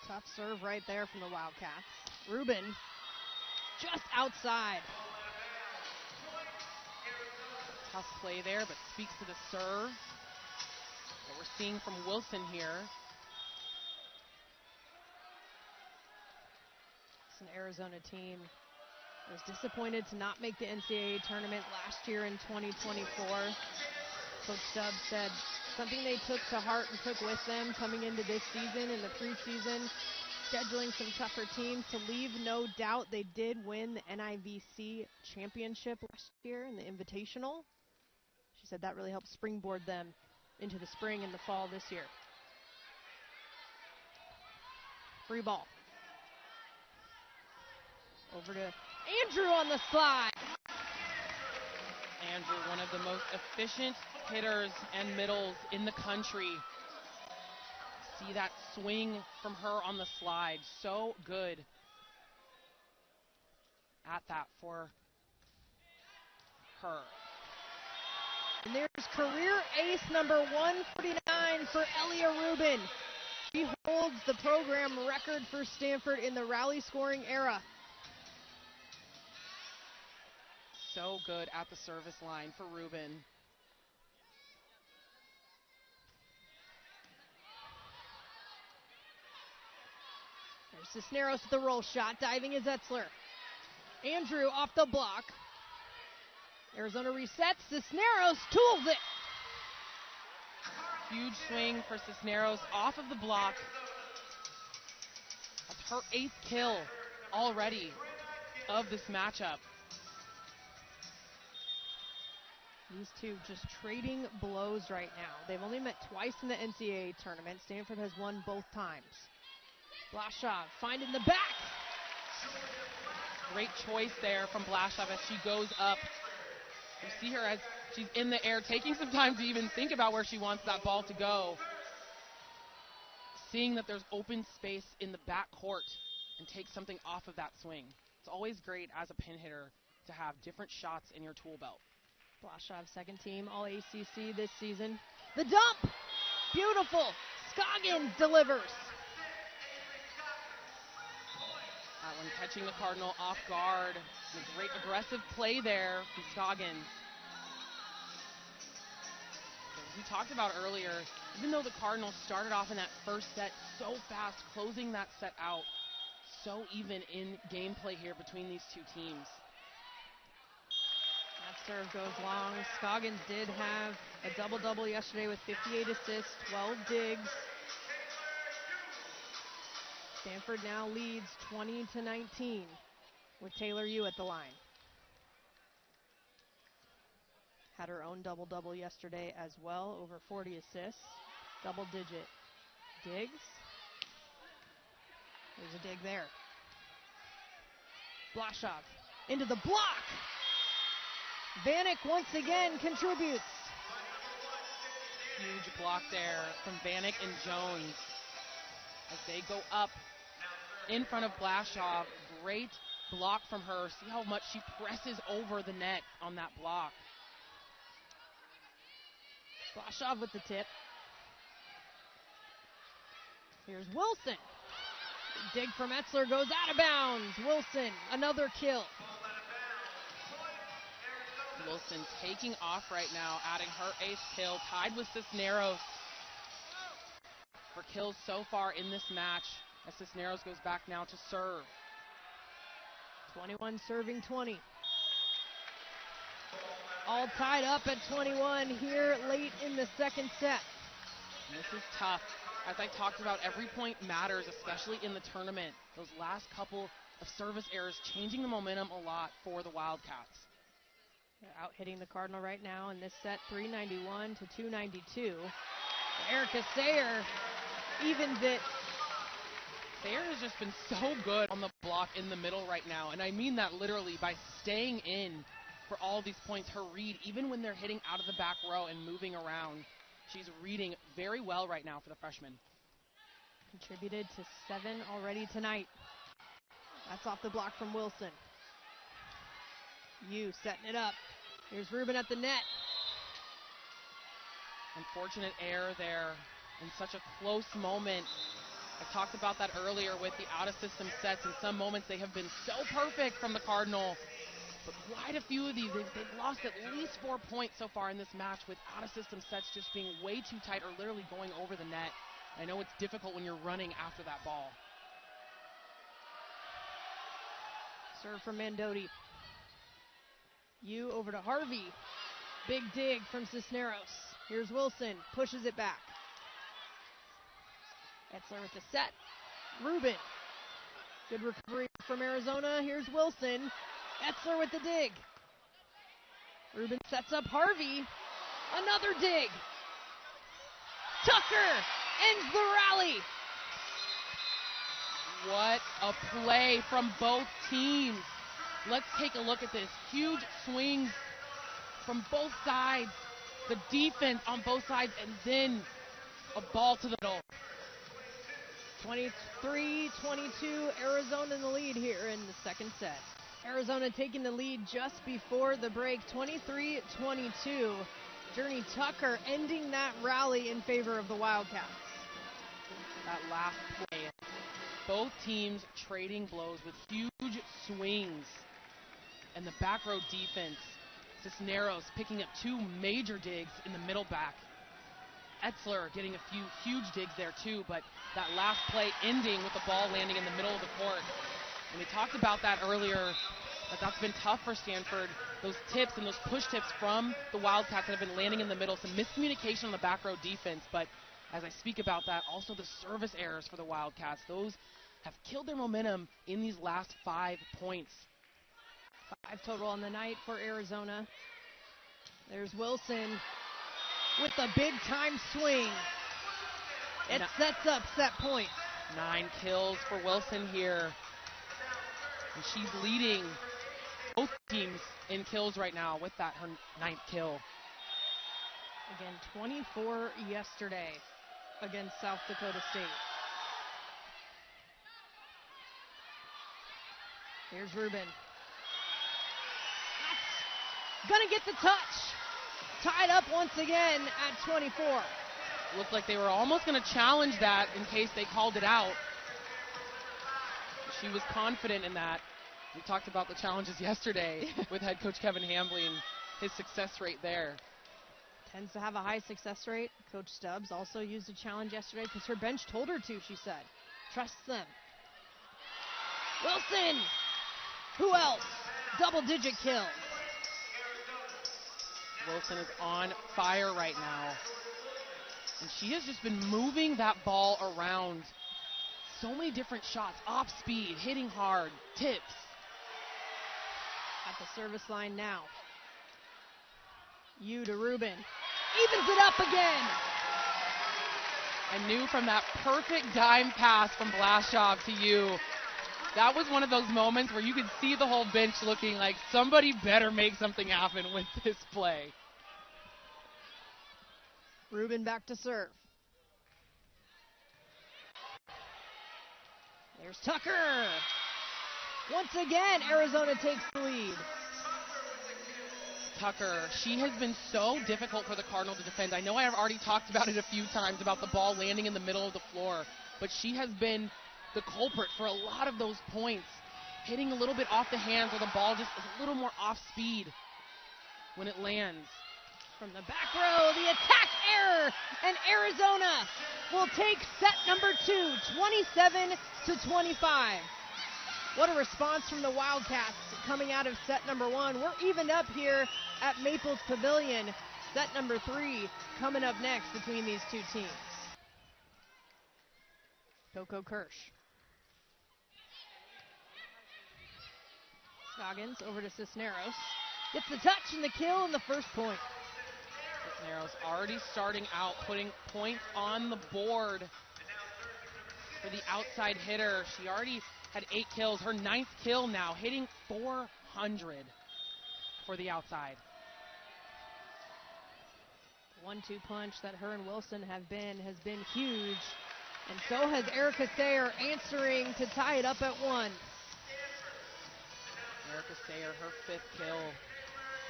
Speaker 1: Tough serve right there from the Wildcats. Rubin just outside.
Speaker 2: Tough play there, but speaks to the serve that we're seeing from Wilson here.
Speaker 1: It's an Arizona team that was disappointed to not make the NCAA tournament last year in 2024. Coach Stubbs said something they took to heart and took with them coming into this season in the preseason, scheduling some tougher teams to leave no doubt. They did win the NIVC championship last year in the Invitational. She said that really helped springboard them into the spring and the fall this year. Free ball. Over to Andrew on the slide.
Speaker 2: Andrew, one of the most efficient hitters and middles in the country. See that swing from her on the slide. So good at that for her.
Speaker 1: And there's career ace number 149 for Elia Rubin. She holds the program record for Stanford in the rally scoring era.
Speaker 2: So good at the service line for Rubin.
Speaker 1: There's Cisneros with the roll shot. Diving is Etzler. Andrew off the block. Arizona resets. Cisneros tools it.
Speaker 2: Huge swing for Cisneros off of the block. That's her 8th kill already of this matchup.
Speaker 1: These two just trading blows right now. They've only met twice in the NCAA tournament. Stanford has won both times. Blashaw finding the back.
Speaker 2: Great choice there from Blashaw as she goes up. You see her as she's in the air, taking some time to even think about where she wants that ball to go. Seeing that there's open space in the back court and take something off of that swing. It's always great as a pin hitter to have different shots in your tool belt.
Speaker 1: Blashaw, second team All ACC this season. The dump! Beautiful! Scoggins delivers.
Speaker 2: That one catching the Cardinal off guard. A great aggressive play there from Scoggins. As we talked about earlier, even though the Cardinals started off in that first set so fast, closing that set out, so even in gameplay here between these two teams.
Speaker 1: That serve goes long. Scoggins did have a double-double yesterday with 58 assists, 12 digs. Stanford now leads 20-19 with Taylor Yu at the line. Had her own double-double yesterday as well, over 40 assists, double-digit digs. There's a dig there. Blashaw into the block. Vanek once again contributes.
Speaker 2: Huge block there from Vanek and Jones as they go up in front of Blashaw. Great block from her. See how much she presses over the net on that block.
Speaker 1: Blashaw with the tip. Here's Wilson. Dig from Etzler goes out of bounds. Wilson, another kill.
Speaker 2: Wilson taking off right now, adding her 8th kill, tied with Cisneros for kills so far in this match, as Cisneros goes back now to serve.
Speaker 1: 21 serving 20. All tied up at 21 here late in the second set.
Speaker 2: And this is tough. As I talked about, every point matters, especially in the tournament. Those last couple of service errors changing the momentum a lot for the Wildcats.
Speaker 1: They're out hitting the Cardinal right now in this set, 391 to 292. Erica Sayer evens it.
Speaker 2: Sayer has just been so good on the block in the middle right now, and I mean that literally by staying in for all these points. Her read, even when they're hitting out of the back row and moving around, she's reading very well right now for the freshman.
Speaker 1: Contributed to 7 already tonight. That's off the block from Wilson. Yu setting it up. Here's Rubin at the net.
Speaker 2: Unfortunate error there in such a close moment. I talked about that earlier with the out-of-system sets. In some moments they have been so perfect from the Cardinal, but quite a few of these, they've lost at least 4 points so far in this match with out-of-system sets just being way too tight or literally going over the net. I know it's difficult when you're running after that ball.
Speaker 1: Serve from Mandotti. Yu over to Harvey. Big dig from Cisneros. Here's Wilson, pushes it back. Etzler with the set. Rubin. Good recovery from Arizona. Here's Wilson. Etzler with the dig. Rubin sets up Harvey. Another dig. Tucker ends the rally.
Speaker 2: What a play from both teams. Let's take a look at this. Huge swings from both sides. The defense on both sides, and then a ball to the middle.
Speaker 1: 23-22, Arizona in the lead here in the second set. Arizona taking the lead just before the break, 23-22. Journey Tucker ending that rally in favor of the Wildcats.
Speaker 2: That last play, both teams trading blows with huge swings. And the back row defense, Cisneros picking up 2 major digs in the middle back. Etzler getting a few huge digs there too, but that last play ending with the ball landing in the middle of the court. And we talked about that earlier, that's been tough for Stanford. Those tips and those push tips from the Wildcats that have been landing in the middle. Some miscommunication on the back row defense, but as I speak about that, also the service errors for the Wildcats. Those have killed their momentum in these last 5 points.
Speaker 1: 5 total on the night for Arizona. There's Wilson with the big-time swing. It sets up set point.
Speaker 2: 9 kills for Wilson here. And she's leading both teams in kills right now with that her 9th kill.
Speaker 1: Again, 24 yesterday against South Dakota State. Here's Rubin. Gonna get the touch. Tied up once again at 24.
Speaker 2: Looked like they were almost going to challenge that in case they called it out. She was confident in that. We talked about the challenges yesterday with head coach Kevin Hambley and his success rate there.
Speaker 1: Tends to have a high success rate. Coach Stubbs also used a challenge yesterday because her bench told her to, she said. Trusts them. Wilson! Who else? Double-digit kills.
Speaker 2: Wilson is on fire right now. And she has just been moving that ball around. So many different shots, off speed, hitting hard, tips.
Speaker 1: At the service line now. Yu to Rubin. Evens it up again.
Speaker 2: I knew from that perfect dime pass from Blashoff to Yu, that was one of those moments where you could see the whole bench looking like somebody better make something happen with this play.
Speaker 1: Rubin back to serve. There's Tucker. Once again, Arizona takes the lead.
Speaker 2: Tucker, she has been so difficult for the Cardinal to defend. I know I have already talked about it a few times about the ball landing in the middle of the floor, but she has been the culprit for a lot of those points, hitting a little bit off the hands or the ball just is a little more off speed. when it lands.
Speaker 1: From the back row, the attack error, and Arizona will take set number 2, 27-25. What a response from the Wildcats coming out of set number 1. We're evened up here at Maples Pavilion. Set number 3 coming up next between these two teams. Coco Kirsch. Scoggins over to Cisneros. Gets the touch and the kill and the first point.
Speaker 2: Cisneros already starting out, putting points on the board for the outside hitter. She already had 8 kills, her 9th kill now, hitting 400 for the outside.
Speaker 1: 1-2 punch that her and Wilson has been huge. And so has Erica Sayer answering to tie it up at 1.
Speaker 2: Erica Sayer, her 5th kill.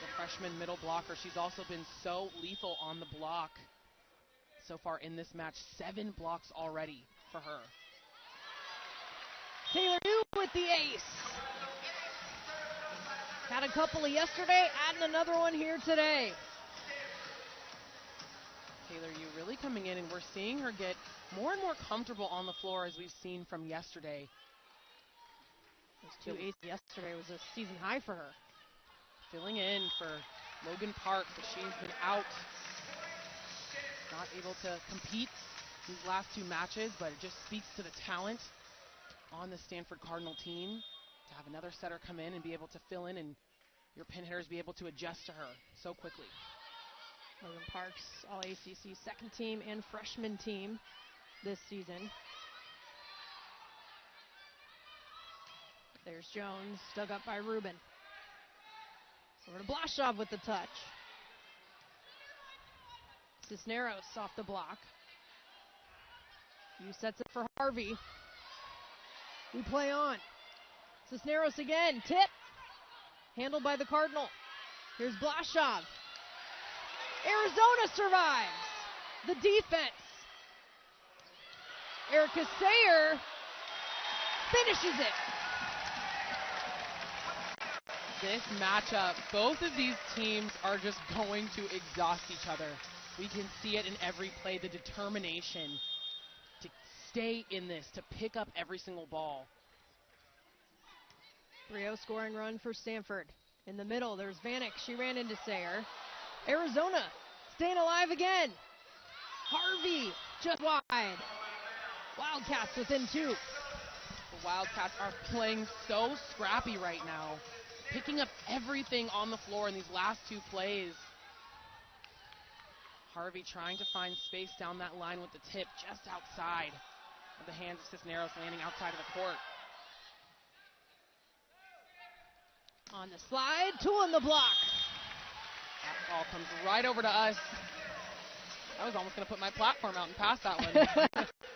Speaker 2: The freshman middle blocker. She's also been so lethal on the block so far in this match. 7 blocks already for her.
Speaker 1: Taylor New with the ace. Had a couple yesterday, adding another one here today.
Speaker 2: Taylor Yu really coming in, and we're seeing her get more and more comfortable on the floor as we've seen from yesterday.
Speaker 1: Those 2 aces yesterday was a season high for her.
Speaker 2: Filling in for Logan Parks as she's been out. Not able to compete these last 2 matches, but it just speaks to the talent on the Stanford Cardinal team to have another setter come in and be able to fill in and your pin hitters be able to adjust to her so quickly.
Speaker 1: Logan Parks, All-ACC second team and freshman team this season. There's Jones, dug up by Rubin. Over to Blasov with the touch. Cisneros off the block. Yu sets it for Harvey. We play on. Cisneros again, tip. Handled by the Cardinal. Here's Blasov. Arizona survives. The defense. Erica Sayer finishes it.
Speaker 2: This matchup, both of these teams are just going to exhaust each other. We can see it in every play, the determination to stay in this, to pick up every single ball.
Speaker 1: 3-0 scoring run for Stanford. In the middle, there's Vanek. She ran into Sayer. Arizona staying alive again. Harvey just wide. Wildcats within 2.
Speaker 2: The Wildcats are playing so scrappy right now, picking up everything on the floor in these last 2 plays. Harvey trying to find space down that line with the tip just outside of the hands of Cisneros, landing outside of the court.
Speaker 1: On the slide, 2 on the block.
Speaker 2: That ball comes right over to us. I was almost going to put my platform out and pass that one.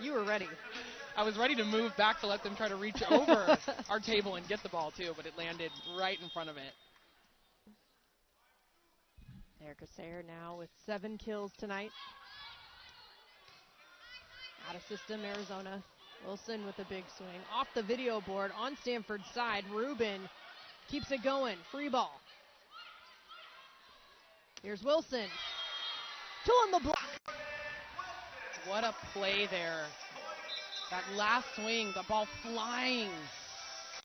Speaker 1: You were ready.
Speaker 2: I was ready to move back to let them try to reach over our table and get the ball too, but it landed right in front of it.
Speaker 1: Erica Sayer now with 7 kills tonight. Out of system, Arizona. Wilson with a big swing. Off the video board on Stanford's side. Rubin keeps it going. Free ball. Here's Wilson. 2 on the block.
Speaker 2: What a play there. That last swing, the ball flying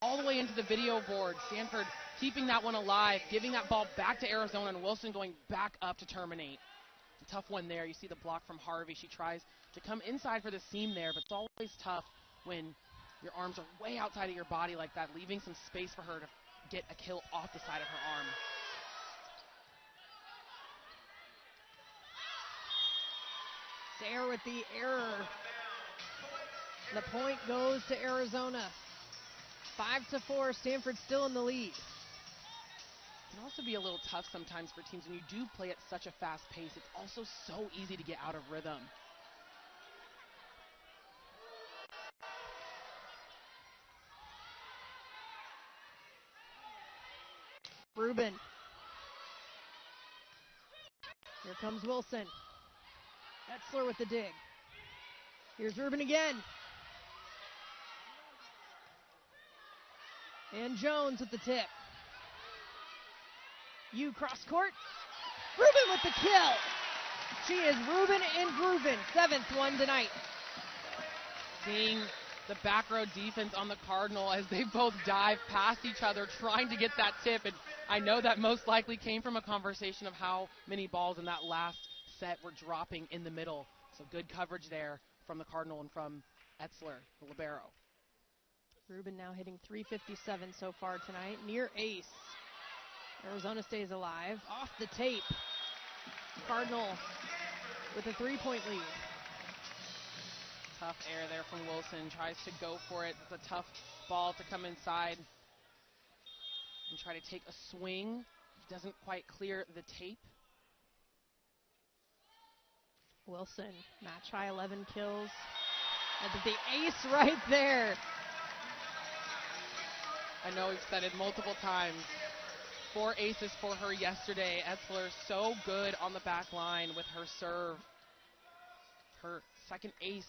Speaker 2: all the way into the video board. Stanford keeping that one alive, giving that ball back to Arizona, and Wilson going back up to terminate. It's a tough one there. You see the block from Harvey. She tries to come inside for the seam there, but it's always tough when your arms are way outside of your body like that, leaving some space for her to get a kill off the side of her arm.
Speaker 1: Sayer with the error. The point goes to Arizona. 5-4, Stanford still in the lead.
Speaker 2: It can also be a little tough sometimes for teams when you do play at such a fast pace. It's also so easy to get out of rhythm.
Speaker 1: Rubin. Here comes Wilson. Etzler with the dig. Here's Rubin again. And Jones with the tip. You cross court. Rubin with the kill. She is Rubin and Rubin. 7th one tonight.
Speaker 2: Seeing the back row defense on the Cardinal as they both dive past each other trying to get that tip. And I know that most likely came from a conversation of how many balls in that last set were dropping in the middle. So good coverage there from the Cardinal and from Etzler, the libero.
Speaker 1: Rubin now hitting .357 so far tonight. Near ace. Arizona stays alive. Off the tape. Cardinal with a 3-point lead.
Speaker 2: Tough air there from Wilson. Tries to go for it. It's a tough ball to come inside and try to take a swing. Doesn't quite clear the tape.
Speaker 1: Wilson, match high 11 kills. And the ace right there.
Speaker 2: I know we've said it multiple times. 4 aces for her yesterday. Etzler so good on the back line with her serve. Her second ace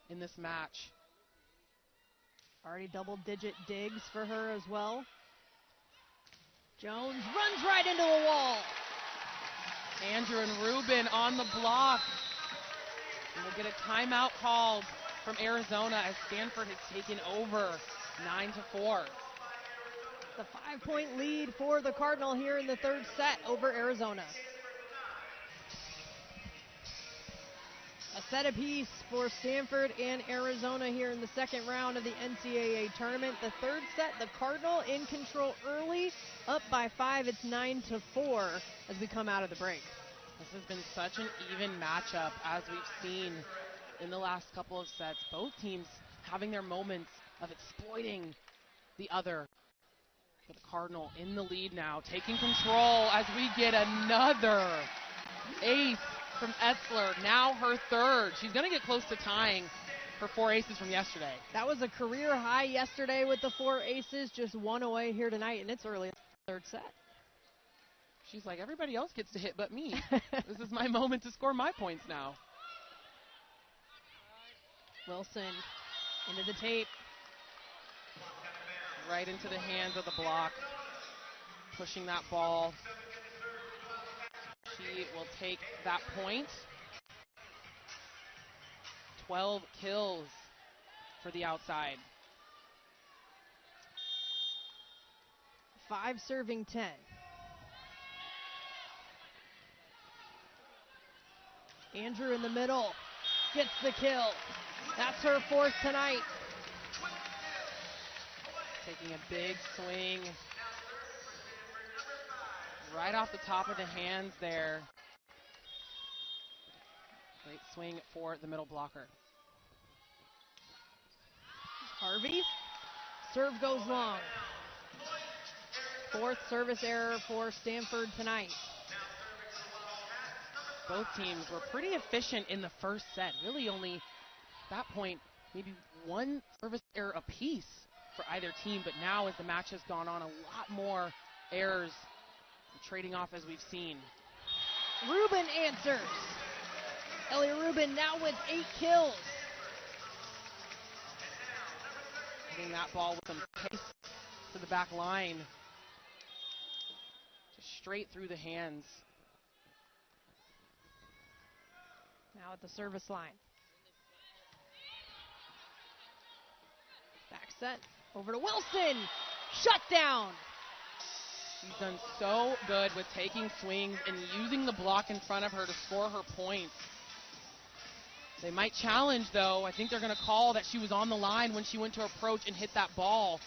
Speaker 2: in this match.
Speaker 1: Already double-digit digs for her as well. Jones runs right into the wall.
Speaker 2: Andrew and Rubin on the block. And we'll get a timeout called from Arizona as Stanford has taken over 9-4.
Speaker 1: The 5-point lead for the Cardinal here in the third set over Arizona. A set apiece for Stanford and Arizona here in the second round of the NCAA tournament. The third set, the Cardinal in control early, up by 5. It's 9-4 as we come out of the break.
Speaker 2: This has been such an even matchup as we've seen in the last couple of sets. Both teams having their moments of exploiting the other. For the Cardinal in the lead now, taking control as we get another ace from Etzler, now her third. She's going to get close to tying her 4 aces from yesterday.
Speaker 1: That was a career high yesterday with the 4 aces, just 1 away here tonight, and it's early in the third set.
Speaker 2: She's like, everybody else gets to hit but me. This is my moment to score my points now.
Speaker 1: Wilson into the tape.
Speaker 2: Right into the hands of the block. Pushing that ball. She will take that point. 12 kills for the outside.
Speaker 1: 5 serving 10. Andrew in the middle gets the kill. That's her 4th tonight.
Speaker 2: Taking a big swing right off the top of the hands there. Great swing for the middle blocker.
Speaker 1: Harvey, serve goes long. 4th service error for Stanford tonight.
Speaker 2: Both teams were pretty efficient in the first set. Really only, at that point, maybe 1 service error apiece for either team, but now as the match has gone on, a lot more errors trading off as we've seen.
Speaker 1: Rubin answers. Ellie Rubin now with 8 kills.
Speaker 2: Hitting that ball with some pace to the back line. Just straight through the hands.
Speaker 1: Now at the service line. Back set. Over to Wilson. Shut down.
Speaker 2: She's done so good with taking swings and using the block in front of her to score her points. They might challenge, though. I think they're going to call that she was on the line when she went to approach and hit that ball.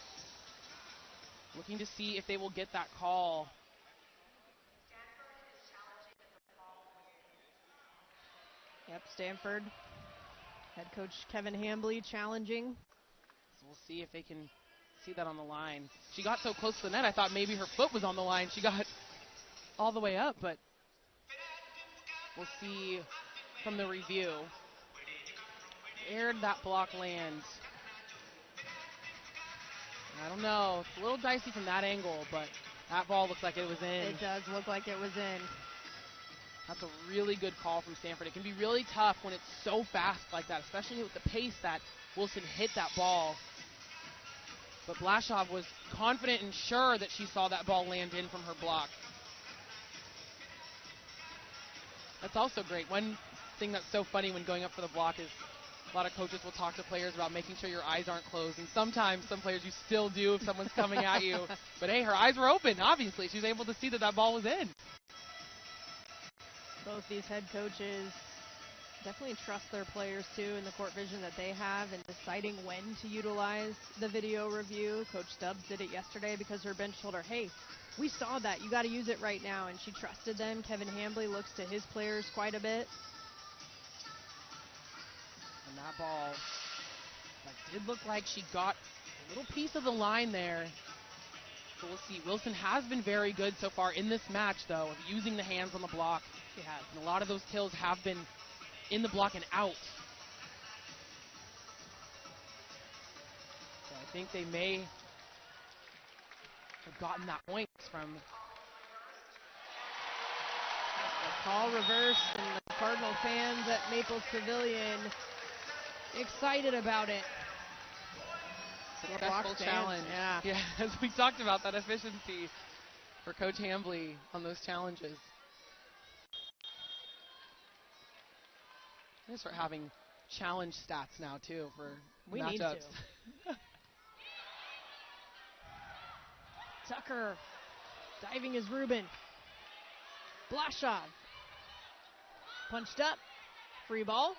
Speaker 2: Looking to see if they will get that call.
Speaker 1: Yep, Stanford. Head coach Kevin Hambley challenging.
Speaker 2: So we'll see if they can see that on the line. She got so close to the net, I thought maybe her foot was on the line. She got all the way up, but we'll see from the review. Where'd that block land? I don't know. It's a little dicey from that angle, but that ball looks like it was in.
Speaker 1: It does look like it was in.
Speaker 2: That's a really good call from Stanford. It can be really tough when it's so fast like that, especially with the pace that Wilson hit that ball. But Blashoff was confident and sure that she saw that ball land in from her block. That's also great. One thing that's so funny when going up for the block is a lot of coaches will talk to players about making sure your eyes aren't closed, and sometimes some players you still do if someone's coming at you. But hey, her eyes were open, obviously. She was able to see that that ball was in.
Speaker 1: Both these head coaches definitely trust their players, too, in the court vision that they have and deciding when to utilize the video review. Coach Stubbs did it yesterday because her bench told her, hey, we saw that. You got to use it right now, and she trusted them. Kevin Hambley looks to his players quite a bit.
Speaker 2: And that ball, that did look like she got a little piece of the line there. So we'll see. Wilson has been very good so far in this match, though, of using the hands on the block. She has. And a lot of those kills have been in the block and out. So I think they may have gotten that point from.
Speaker 1: The call reversed, and the Cardinal fans at Maple Pavilion excited about it.
Speaker 2: Successful challenge. Yeah, as we talked about, that efficiency for Coach Hambley on those challenges. I'm going to start having challenge stats now, too, for
Speaker 1: we
Speaker 2: matchups.
Speaker 1: Need to. Tucker diving as Rubin. Blashaw punched up. Free ball.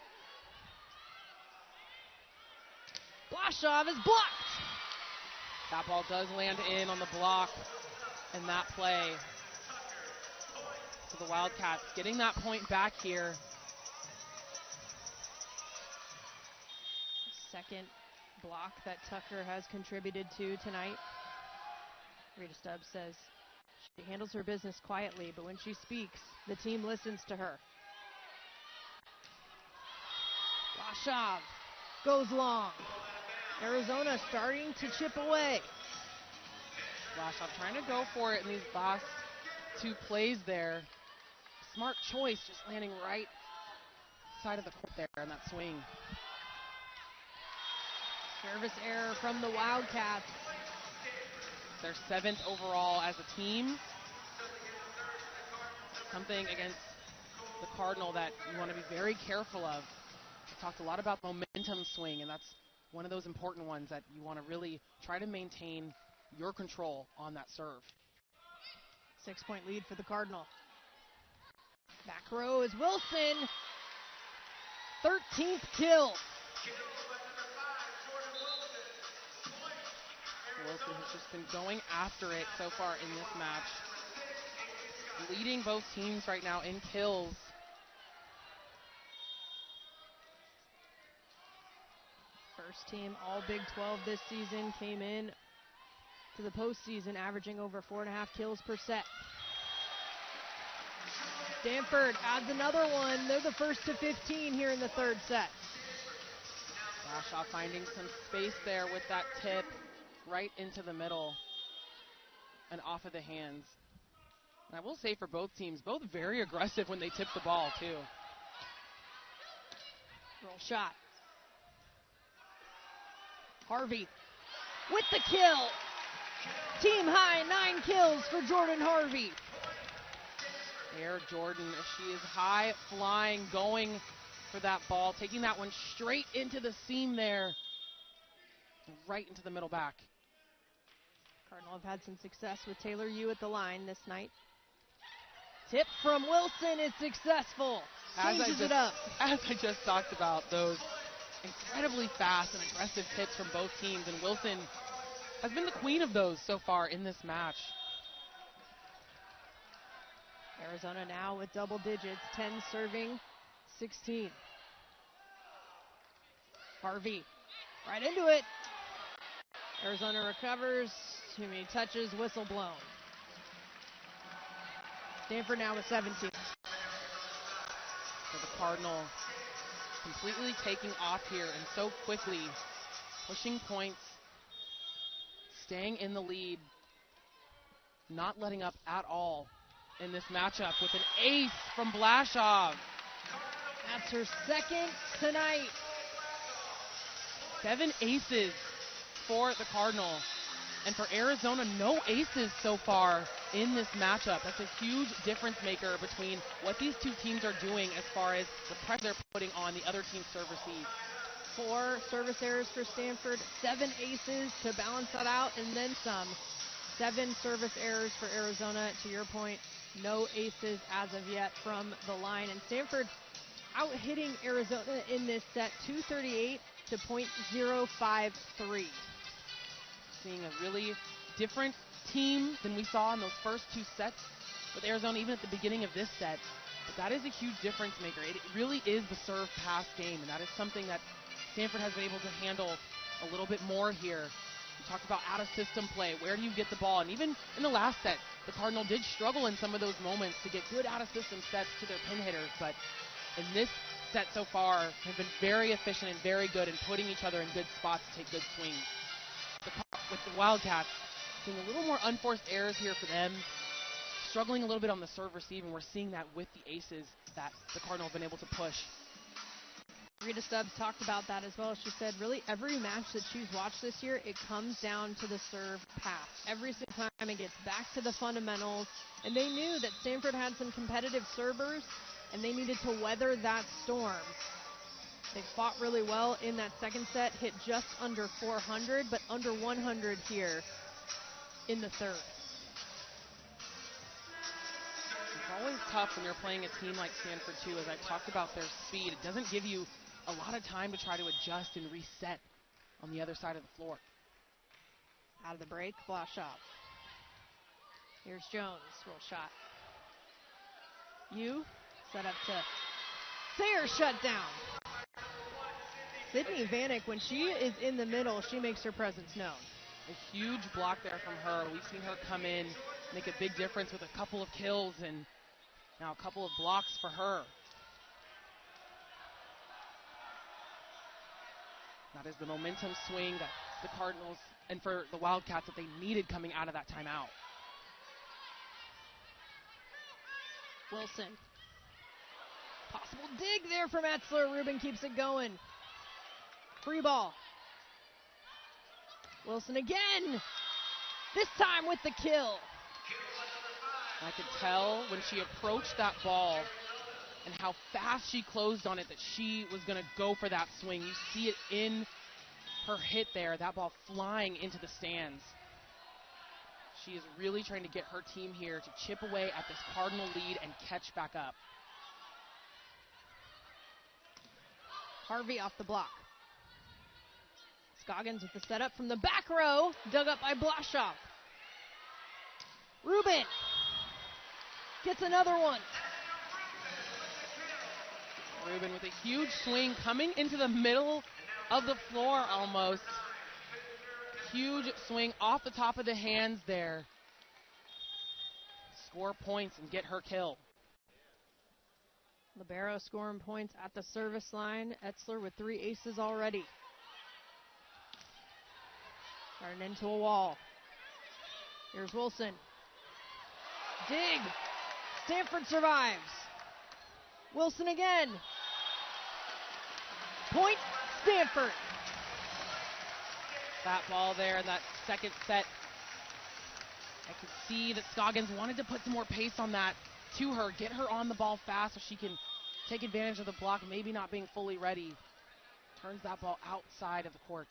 Speaker 1: Blashaw is blocked.
Speaker 2: That ball does land in on the block in that play. So the Wildcats getting that point back here.
Speaker 1: Second block that Tucker has contributed to tonight. Rita Stubbs says she handles her business quietly, but when she speaks, the team listens to her. Blashaw goes long. Arizona starting to chip away.
Speaker 2: Blashaw trying to go for it in these last two plays there. Smart choice, just landing right side of the court there on that swing.
Speaker 1: Service error from the Wildcats.
Speaker 2: Their 7th overall as a team. Something against the Cardinal that you want to be very careful of. We talked a lot about momentum swing, and that's one of those important ones that you want to really try to maintain your control on that serve.
Speaker 1: 6-point lead for the Cardinal. Back row is Wilson. 13th kill.
Speaker 2: Wilson has just been going after it so far in this match. Leading both teams right now in kills.
Speaker 1: First team all Big 12 this season, came in to the postseason averaging over 4.5 kills per set. Stanford adds another one. They're the first to 15 here in the third set.
Speaker 2: Blashaw finding some space there with that tip right into the middle and off of the hands. And I will say for both teams, both very aggressive when they tip the ball too.
Speaker 1: Roll shot. Harvey with the kill. Team high, 9 kills for Jordan Harvey.
Speaker 2: Air Jordan, she is high flying, going for that ball, taking that one straight into the seam there, right into the middle back.
Speaker 1: Cardinal have had some success with Taylor Yu at the line this night. Tip from Wilson is successful. Changes it up.
Speaker 2: As I just talked about, those incredibly fast and aggressive tips from both teams, and Wilson has been the queen of those so far in this match.
Speaker 1: Arizona now with double digits, 10 serving, 16. Harvey right into it. Arizona recovers. Too many touches, whistle blown. Stanford now with 17.
Speaker 2: So the Cardinal completely taking off here and so quickly pushing points, staying in the lead, not letting up at all in this matchup with an ace from Blashaw.
Speaker 1: That's her second tonight.
Speaker 2: 7 aces for the Cardinal. And for Arizona, no aces so far in this matchup. That's a huge difference maker between what these two teams are doing as far as the pressure they're putting on the other team's serve receive.
Speaker 1: 4 service errors for Stanford, 7 aces to balance that out, and then some. 7 service errors for Arizona. To your point, no aces as of yet from the line. And Stanford out hitting Arizona in this set, 238 to .053.
Speaker 2: Seeing a really different team than we saw in those first 2 sets with Arizona, even at the beginning of this set. But that is a huge difference maker. It really is the serve pass game, and that is something that Stanford has been able to handle a little bit more here. We talked about out-of-system play. Where do you get the ball? And even in the last set, the Cardinal did struggle in some of those moments to get good out-of-system sets to their pin hitters. But in this set so far, have been very efficient and very good in putting each other in good spots to take good swings. With the Wildcats, seeing a little more unforced errors here for them. Struggling a little bit on the serve receive, and we're seeing that with the aces that the Cardinal have been able to push.
Speaker 1: Rita Stubbs talked about that as well. She said really every match that she's watched this year, it comes down to the serve pass. Every single time it gets back to the fundamentals, and they knew that Stanford had some competitive servers, and they needed to weather that storm. They fought really well in that second set, hit just under 400, but under 100 here in the third.
Speaker 2: It's always tough when you're playing a team like Stanford, too. As I talked about their speed, it doesn't give you a lot of time to try to adjust and reset on the other side of the floor.
Speaker 1: Out of the break, Blashoff. Here's Jones, roll shot. Set up to Sayre, shut down. Sydney Vanek, when she is in the middle, she makes her presence known.
Speaker 2: A huge block there from her. We've seen her come in, make a big difference with a couple of kills, and now a couple of blocks for her. That is the momentum swing that the Cardinals and for the Wildcats that they needed coming out of that timeout.
Speaker 1: Wilson. Possible dig there from Etzler. Rubin keeps it going. Free ball. Wilson again. This time with the kill.
Speaker 2: I could tell when she approached that ball and how fast she closed on it that she was going to go for that swing. You see it in her hit there, that ball flying into the stands. She is really trying to get her team here to chip away at this Cardinal lead and catch back up.
Speaker 1: Harvey off the block. Scoggins with the setup from the back row, dug up by Blashoff. Rubin gets another one.
Speaker 2: Rubin with a huge swing coming into the middle of the floor almost. Huge swing off the top of the hands there. Score points and get her kill.
Speaker 1: Libero scoring points at the service line. Etzler with 3 aces already. Starting into a wall. Here's Wilson. Dig. Stanford survives. Wilson again. Point Stanford.
Speaker 2: That ball there in that second set. I could see that Scoggins wanted to put some more pace on that to her, get her on the ball fast so she can take advantage of the block, maybe not being fully ready. Turns that ball outside of the court.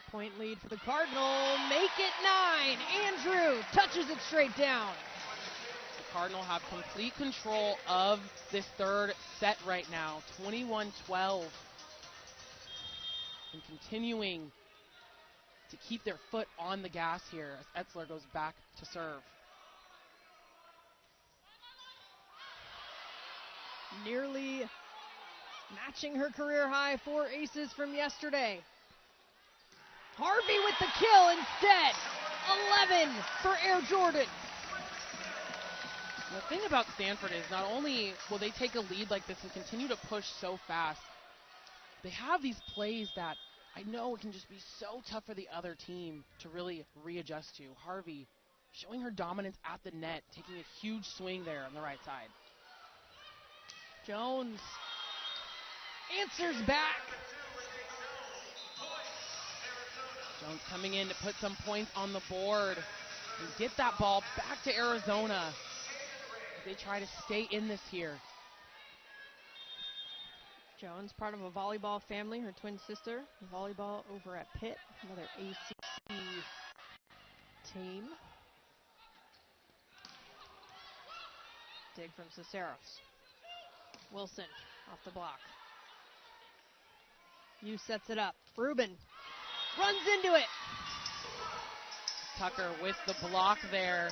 Speaker 1: 8-point lead for the Cardinal. Make it 9. Andrew touches it straight down.
Speaker 2: The Cardinal have complete control of this third set right now, 21-12. And continuing to keep their foot on the gas here as Etzler goes back to serve.
Speaker 1: Nearly matching her career high, 4 aces from yesterday. Harvey with the kill instead. 11 for Air Jordan.
Speaker 2: The thing about Stanford is not only will they take a lead like this and continue to push so fast, they have these plays that I know it can just be so tough for the other team to really readjust to. Harvey showing her dominance at the net, taking a huge swing there on the right side.
Speaker 1: Jones answers back.
Speaker 2: Jones coming in to put some points on the board and get that ball back to Arizona as they try to stay in this here.
Speaker 1: Jones, part of a volleyball family, her twin sister, volleyball over at Pitt, another ACC team. Dig from Ciceros. Wilson off the block. Yu sets it up. Rubin runs into it.
Speaker 2: Tucker with the block there.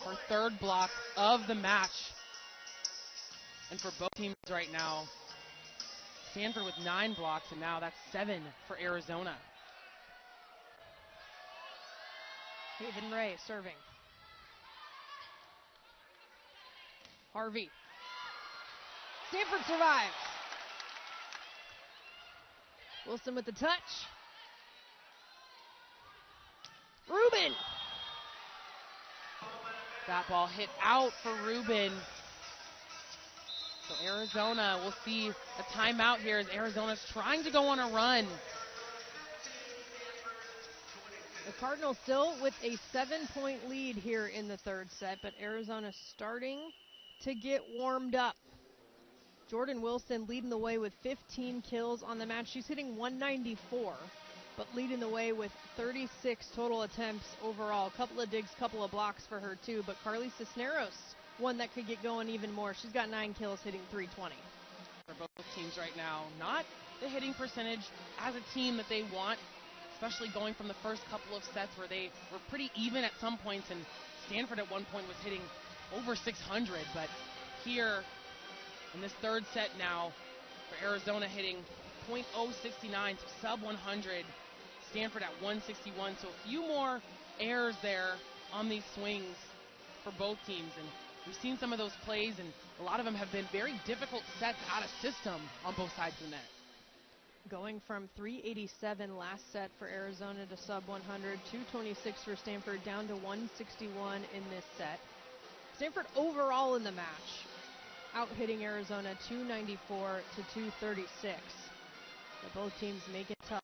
Speaker 2: Her third block of the match. And for both teams right now, Stanford with 9 blocks, and now that's 7 for Arizona.
Speaker 1: Haven Ray serving. Harvey. Stanford survives. Wilson with the touch. Rubin.
Speaker 2: That ball hit out for Rubin. So Arizona will see a timeout here as Arizona's trying to go on a run.
Speaker 1: The Cardinals still with a 7-point lead here in the third set, but Arizona starting to get warmed up. Jordan Wilson leading the way with 15 kills on the match. She's hitting 194, but leading the way with 36 total attempts overall. Couple of digs, couple of blocks for her too, but Carly Cisneros, one that could get going even more. She's got 9 kills, hitting 320.
Speaker 2: For both teams right now, not the hitting percentage as a team that they want, especially going from the first couple of sets where they were pretty even at some points, and Stanford at one point was hitting over 600, but here in this third set now, for Arizona hitting .069, so sub 100, Stanford at 161, so a few more errors there on these swings for both teams, and we've seen some of those plays, and a lot of them have been very difficult sets out of system on both sides of the net.
Speaker 1: Going from 387 last set for Arizona to sub 100, 226 for Stanford, down to 161 in this set. Stanford overall in the match, out hitting Arizona 294 to 236. So both teams make it tough.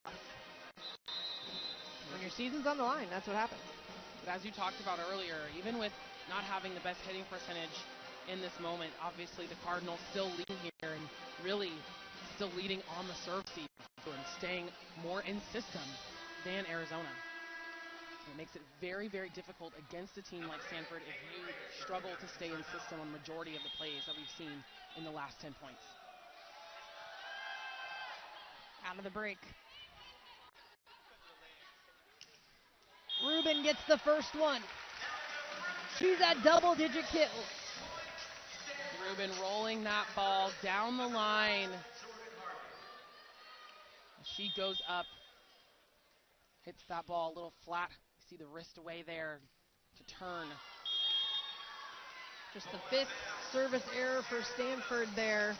Speaker 1: When your season's on the line, that's what happens.
Speaker 2: But as you talked about earlier, even with not having the best hitting percentage in this moment, obviously the Cardinals still leading here and really still leading on the serve seat and staying more in system than Arizona. It makes it very, very difficult against a team like Stanford if you struggle to stay in system on the majority of the plays that we've seen in the last 10 points.
Speaker 1: Out of the break. Rubin gets the first one. She's at double-digit kills.
Speaker 2: Rubin rolling that ball down the line. She goes up, hits that ball a little flat. You see the wrist away there to turn.
Speaker 1: Just the 5th service error for Stanford there.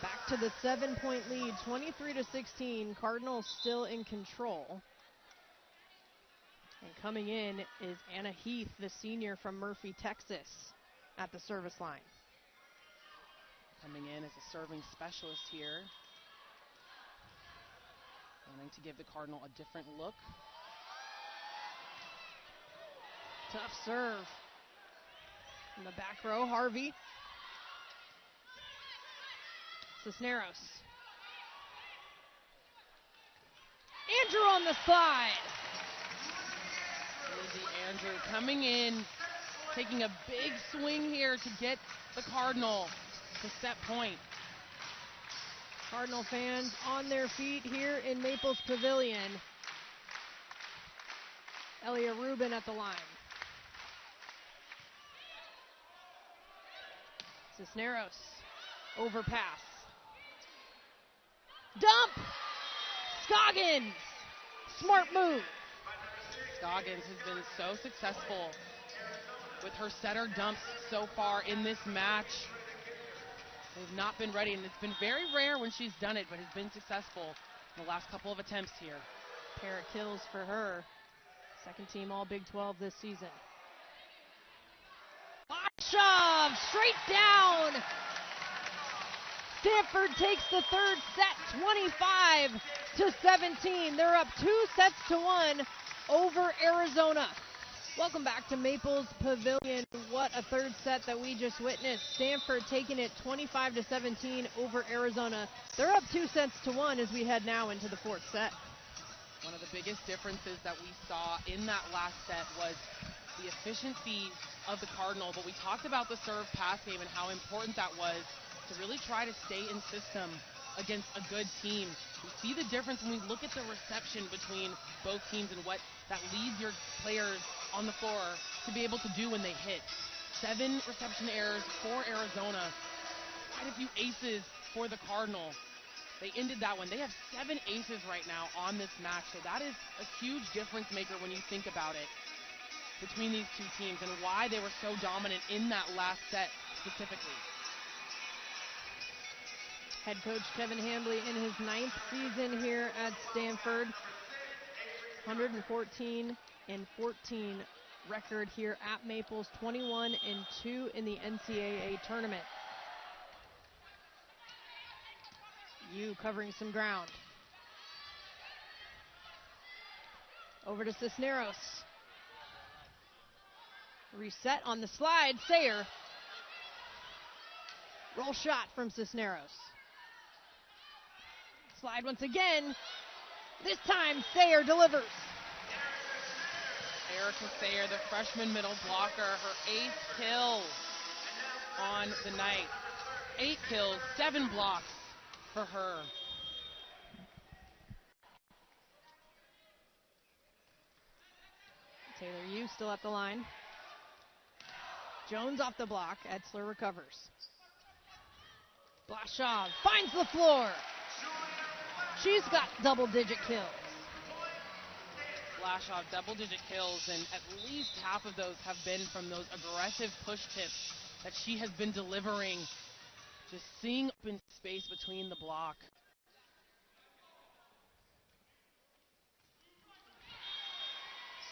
Speaker 1: Back to the 7-point lead, 23-16. Cardinals still in control. And coming in is Anna Heath, the senior from Murphy, Texas, at the service line.
Speaker 2: Coming in as a serving specialist here. Wanting to give the Cardinal a different look.
Speaker 1: Tough serve. In the back row, Harvey. Cisneros. Andrew on the slide.
Speaker 2: Lindsay Andrew coming in, taking a big swing here to get the Cardinal to set point.
Speaker 1: Cardinal fans on their feet here in Maples Pavilion. Elia Rubin at the line. Cisneros, overpass. Dump! Scoggins! Smart move.
Speaker 2: Scoggins has been so successful with her setter dumps so far in this match. They've not been ready, and it's been very rare when she's done it, but has been successful in the last couple of attempts here.
Speaker 1: Pair of kills for her. Second team all Big 12 this season. Hot shove! Straight down! Stanford takes the third set, 25-17. They're up 2-1 over Arizona. Welcome back to Maples Pavilion. What a third set that we just witnessed. Stanford taking it 25-17 over Arizona. They're up 2-1 as we head now into the fourth set.
Speaker 2: One of the biggest differences that we saw in that last set was the efficiency of the Cardinal, but we talked about the serve pass game and how important that was to really try to stay in system against a good team. We see the difference when we look at the reception between both teams and what that leads your players on the floor to be able to do when they hit. 7 reception errors for Arizona, quite a few aces for the Cardinal. They ended that one. They have 7 aces right now on this match, so that is a huge difference maker when you think about it between these two teams and why they were so dominant in that last set specifically.
Speaker 1: Head coach Kevin Hambly in his 9th season here at Stanford. 114-14 record here at Maples, 21-2 in the NCAA tournament. You covering some ground. Over to Cisneros. Reset on the slide, Sayer. Roll shot from Cisneros. Slide once again. This time, Sayer delivers.
Speaker 2: Erica Sayer, the freshman middle blocker, her 8th kill on the night. 8 kills, 7 blocks for her.
Speaker 1: Taylor Yu still at the line. Jones off the block. Etzler recovers. Blashaw finds the floor. She's got double-digit kills.
Speaker 2: Blashaw, double-digit kills, and at least half of those have been from those aggressive push tips that she has been delivering. Just seeing open space between the block.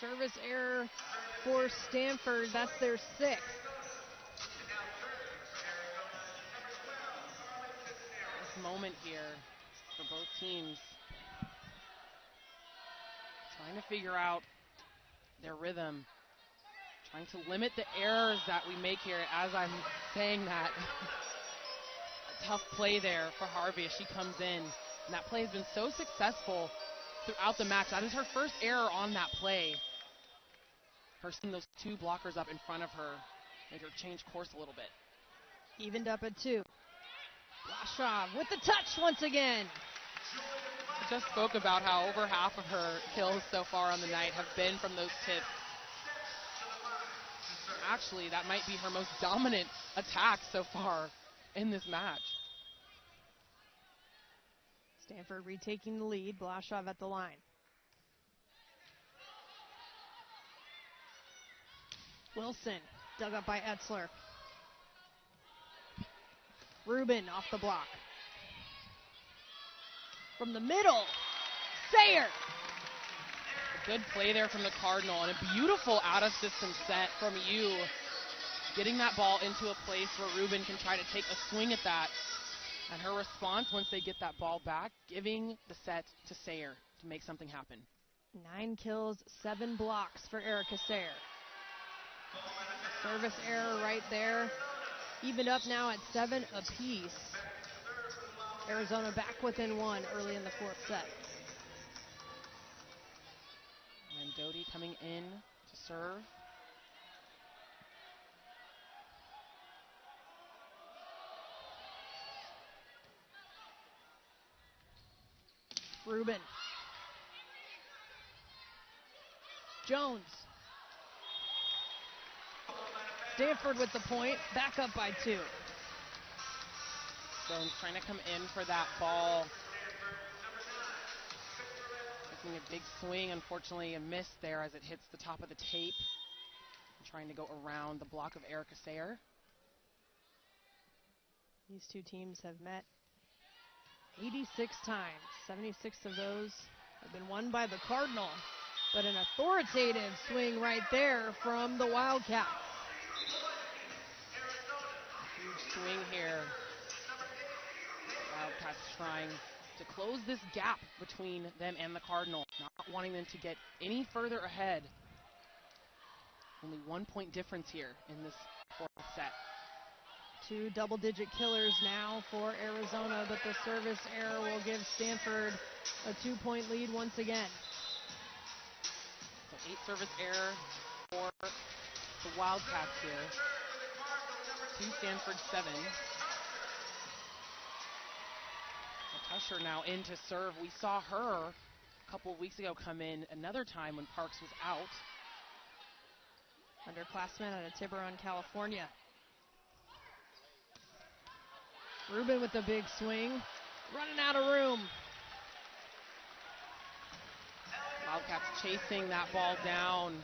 Speaker 1: Service error for Stanford. That's their 6th.
Speaker 2: This moment here for both teams, trying to figure out their rhythm, trying to limit the errors that we make here. As I'm saying that, a tough play there for Harvey as she comes in, and that play has been so successful throughout the match. That is her first error on that play. Her seeing those 2 blockers up in front of her made her change course a little bit.
Speaker 1: Evened up at 2. Blashaw with the touch once again.
Speaker 2: I just spoke about how over half of her kills so far on the night have been from those tips. Actually, that might be her most dominant attack so far in this match.
Speaker 1: Stanford retaking the lead. Blashaw at the line. Wilson dug up by Etzler. Rubin off the block. From the middle, Sayer.
Speaker 2: A good play there from the Cardinal and a beautiful out-of-system set from you. Getting that ball into a place where Rubin can try to take a swing at that. And her response once they get that ball back, giving the set to Sayer to make something happen.
Speaker 1: 9 kills, 7 blocks for Erica Sayer. Service error right there. Even up now at 7 apiece. Arizona back within 1 early in the fourth set.
Speaker 2: And Doty coming in to serve.
Speaker 1: Rubin. Jones. Stanford with the point, back up by 2.
Speaker 2: Jones trying to come in for that ball. Making a big swing, unfortunately a miss there as it hits the top of the tape. Trying to go around the block of Erica Sayer.
Speaker 1: These two teams have met 86 times. 76 of those have been won by the Cardinal. But an authoritative swing right there from the Wildcats.
Speaker 2: Huge swing here. trying to close this gap between them and the Cardinal, not wanting them to get any further ahead. Only 1 point difference here in this fourth set.
Speaker 1: 2 double-digit killers now for Arizona, but the service error will give Stanford a 2-point lead once again.
Speaker 2: So 8 service error for the Wildcats here. To Stanford 7. So Tusher now in to serve. We saw her a couple of weeks ago come in another time when Parks was out.
Speaker 1: Underclassmen out of Tiburon, California. Rubin with the big swing, running out of room.
Speaker 2: Wildcats chasing that ball down,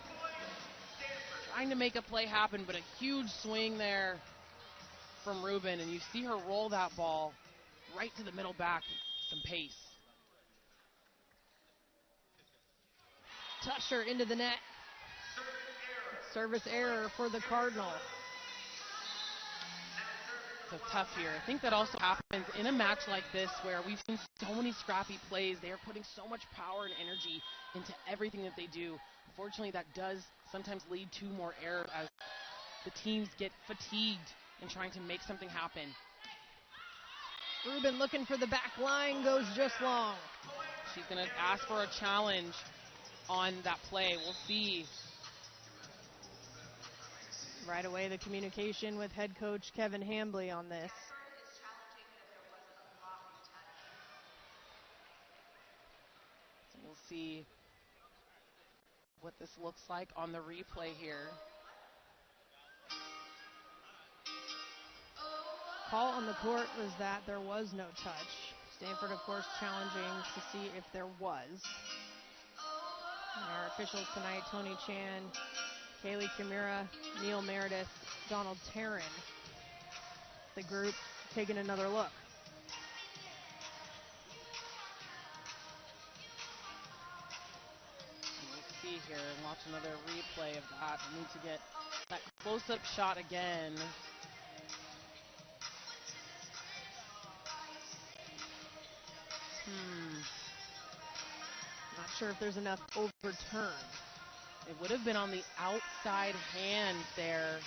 Speaker 2: trying to make a play happen, but a huge swing there from Rubin, and you see her roll that ball right to the middle back, some pace.
Speaker 1: Tusher into the net. Service error for the Cardinal.
Speaker 2: So tough here. I think that also happens in a match like this where we've seen so many scrappy plays. They are putting so much power and energy into everything that they do. Unfortunately, that does sometimes lead to more error as the teams get fatigued in trying to make something happen.
Speaker 1: Rubin looking for the back line, goes just long.
Speaker 2: She's going to ask for a challenge on that play. We'll see.
Speaker 1: Right away, the communication with head coach Kevin Hambley on this.
Speaker 2: So we'll see what this looks like on the replay here.
Speaker 1: Call on the court was that there was no touch. Stanford, of course, challenging to see if there was. And our officials tonight, Tony Chan, Kaylee Kimura, Neil Meredith, Donald Taryn. The group taking another look.
Speaker 2: We'll see here and watch another replay of that. We need to get that close-up shot again.
Speaker 1: Not sure if there's enough overturn.
Speaker 2: It would have been on the outside hand there,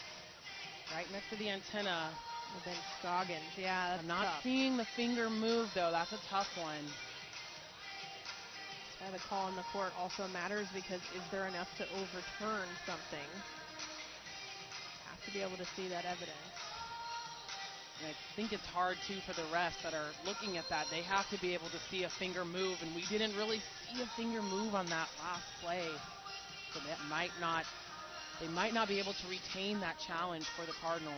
Speaker 2: right next to the antenna.
Speaker 1: And then Scoggins, yeah, that's
Speaker 2: I'm not
Speaker 1: tough.
Speaker 2: seeing the finger move, though. That's a tough one.
Speaker 1: Yeah, the call on the court also matters because is there enough to overturn something? Have to be able to see that evidence.
Speaker 2: And I think it's hard, too, for the refs that are looking at that. They have to be able to see a finger move, and we didn't really see a finger move on that last play. So that they might not be able to retain that challenge for the Cardinal.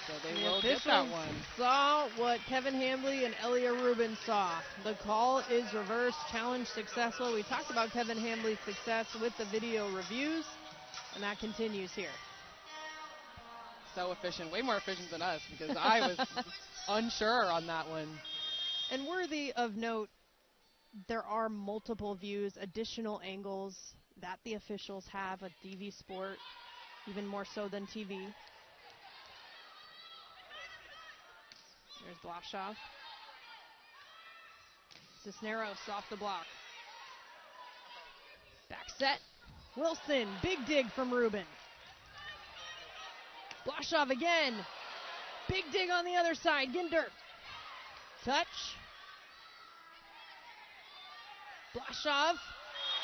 Speaker 2: So they will get that one.
Speaker 1: Saw what Kevin Hambley and Elia Rubin saw. The call is reversed, challenge successful. We talked about Kevin Hambley's success with the video reviews, and that continues here.
Speaker 2: So efficient, way more efficient than us, because I was unsure on that one.
Speaker 1: And worthy of note, there are multiple views, additional angles that the officials have at DV Sport, even more so than TV. There's Blashoff. Cisneros off the block. Back set. Wilson, big dig from Rubin. Blashoff again. Big dig on the other side. Ginder. Touch. Blashoff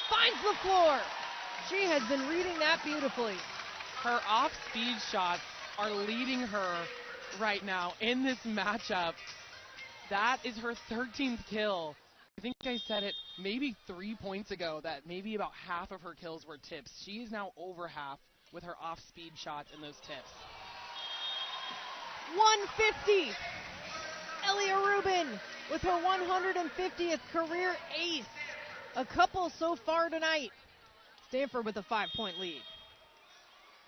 Speaker 1: finds the floor. She has been reading that beautifully.
Speaker 2: Her off-speed shots are leading her right now in this matchup. That is her 13th kill. I think I said it maybe 3 points ago that maybe about half of her kills were tips. She is now over half with her off-speed shots and those tips.
Speaker 1: 150. Elia Rubin with her 150th career ace. A couple so far tonight. Stanford with a 5-point lead.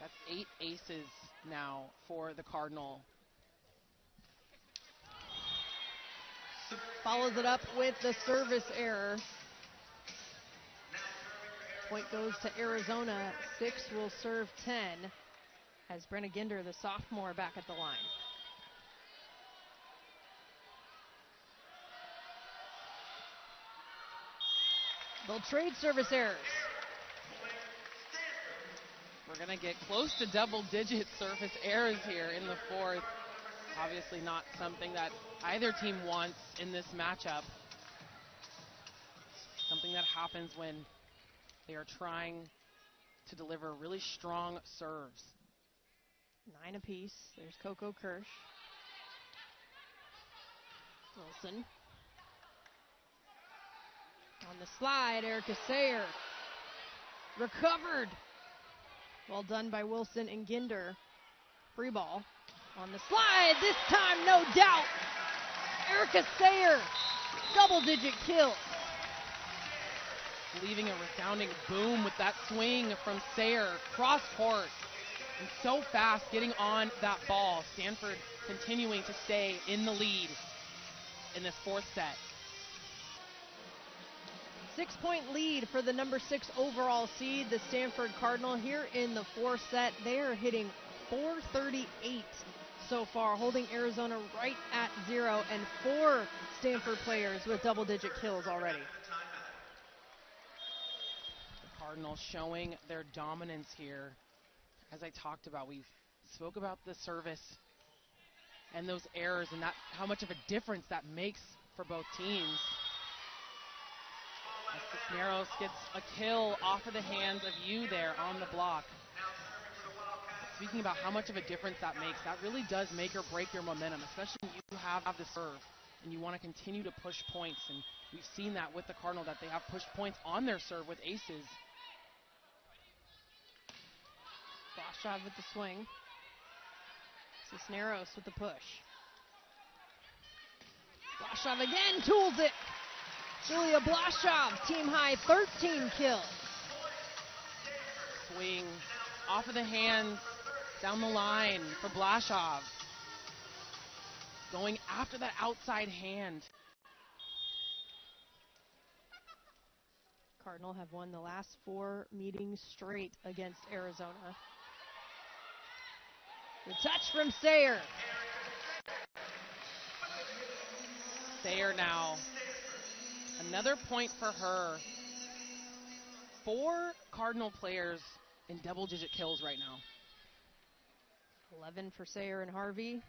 Speaker 2: That's 8 aces now for the Cardinal.
Speaker 1: Follows it up with the service error. Point goes to Arizona. 6 will serve 10 as Brenna Ginder, the sophomore, back at the line. They'll trade service errors.
Speaker 2: We're going to get close to double-digit service errors here in the fourth. Obviously not something that either team wants in this matchup. Something that happens when they are trying to deliver really strong serves.
Speaker 1: 9 apiece. There's Coco Kirsch. Wilson. On the slide, Erica Sayer. Recovered. Well done by Wilson and Ginder. Free ball. On the slide, this time no doubt. Erica Sayer, double-digit kills.
Speaker 2: Leaving a resounding boom with that swing from Sayer, cross court. And so fast getting on that ball. Stanford continuing to stay in the lead in this fourth set.
Speaker 1: 6-point lead for the number 6 overall seed, the Stanford Cardinal, here in the fourth set. They are hitting .438 so far, holding Arizona right at 0, and 4 Stanford players with double-digit kills already.
Speaker 2: The Cardinals showing their dominance here. As I talked about, we spoke about the service and those errors and that how much of a difference that makes for both teams. As Cisneros gets a kill off of the hands of you there on the block. Speaking about how much of a difference that makes, that really does make or break your momentum, especially when you have the serve and you want to continue to push points. And we've seen that with the Cardinal, that they have pushed points on their serve with aces.
Speaker 1: Blashaw with the swing. Cisneros with the push. Blashaw again, tools it. Julia Blashaw, team high 13 kills.
Speaker 2: Swing off of the hands, down the line for Blashaw. Going after that outside hand.
Speaker 1: Cardinal have won the last 4 meetings straight against Arizona. The touch from Sayer.
Speaker 2: Sayer now. Another point for her. 4 Cardinal players in double-digit kills right now.
Speaker 1: 11 for Sayer and Harvey.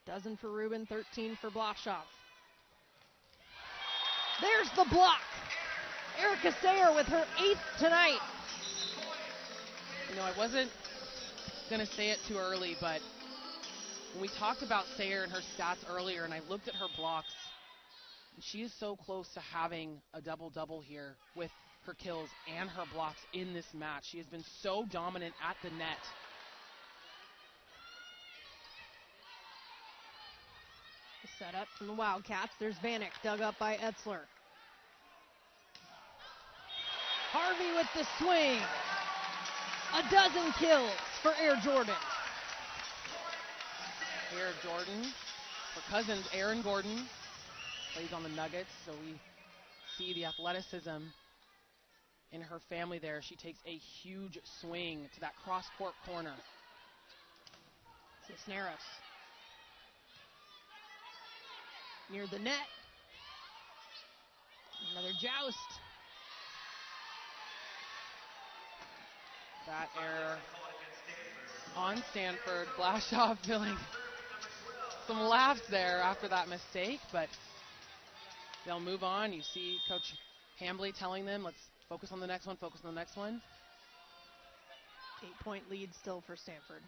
Speaker 1: Dozen for Rubin, 13 for Blashaw. There's the block. Erica Sayer with her 8th tonight.
Speaker 2: You know, I wasn't going to say it too early, but when we talked about Sayer and her stats earlier, and I looked at her blocks, she is so close to having a double-double here with her kills and her blocks in this match. She has been so dominant at the net.
Speaker 1: The setup from the Wildcats. There's Vanek, dug up by Etzler. Harvey with the swing. A dozen kills for Air Jordan.
Speaker 2: Air Jordan, her cousin Aaron Gordon, plays on the Nuggets, so we see the athleticism in her family there. She takes a huge swing to that cross-court corner.
Speaker 1: Cisneros. Near the net. Another joust.
Speaker 2: That error on Stanford. Blashaw feeling some laughs there after that mistake, but they'll move on. You see Coach Hambley telling them, let's focus on the next one, focus on the next one.
Speaker 1: 8-point lead still for Stanford.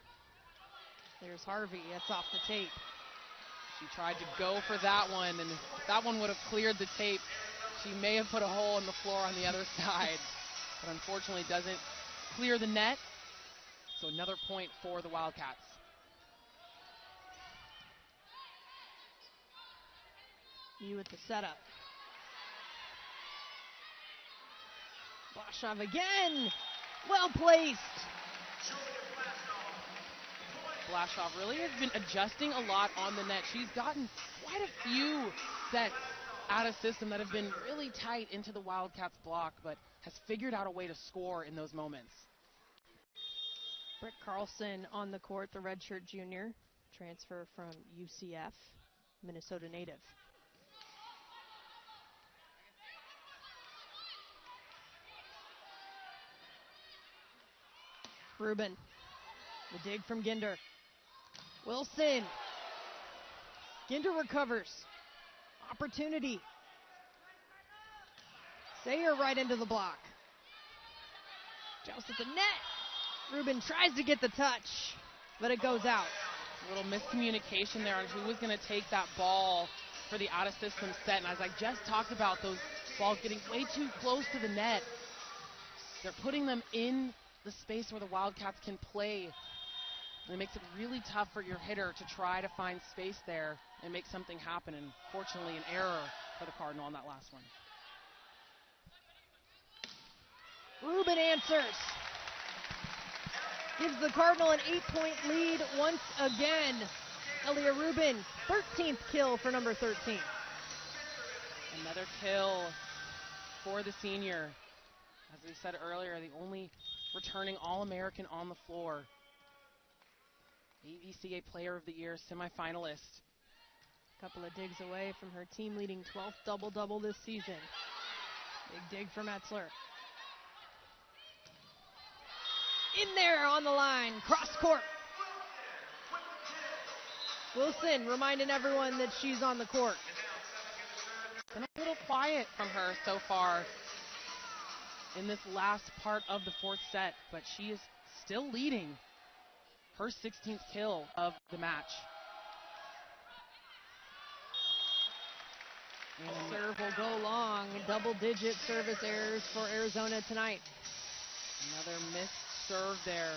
Speaker 1: There's Harvey, that's off the tape.
Speaker 2: She tried to go for that one, and if that one would have cleared the tape, she may have put a hole in the floor on the other side, but unfortunately doesn't clear the net. So another point for the Wildcats.
Speaker 1: You with the setup. Blashaw again. Well placed.
Speaker 2: Blashaw really has been adjusting a lot on the net. She's gotten quite a few sets out of system that have been really tight into the Wildcats block, but has figured out a way to score in those moments.
Speaker 1: Britt Carlson on the court, the redshirt junior, transfer from UCF, Minnesota native. Rubin, the dig from Ginder. Wilson, Ginder recovers. Opportunity. Sayer right into the block. Joust at the net. Rubin tries to get the touch, but it goes out.
Speaker 2: A little miscommunication there on who was going to take that ball for the out-of-system set. And as I just talked about, those balls getting way too close to the net. They're putting them in the space where the Wildcats can play. And it makes it really tough for your hitter to try to find space there and make something happen. And fortunately, an error for the Cardinal on that last one.
Speaker 1: Rubin answers. Gives the Cardinal an 8-point lead once again. Elia Rubin, 13th kill for number 13.
Speaker 2: Another kill for the senior. As we said earlier, the only returning All-American on the floor. AVCA Player of the Year semifinalist.
Speaker 1: A couple of digs away from her team-leading 12th double-double this season. Big dig from Etzler. In there on the line, cross court. Wilson reminding everyone that she's on the court.
Speaker 2: Been a little quiet from her so far in this last part of the fourth set, but she is still leading. Her 16th kill of the match.
Speaker 1: And serve will go long. Double-digit service errors for Arizona tonight.
Speaker 2: Another missed serve there.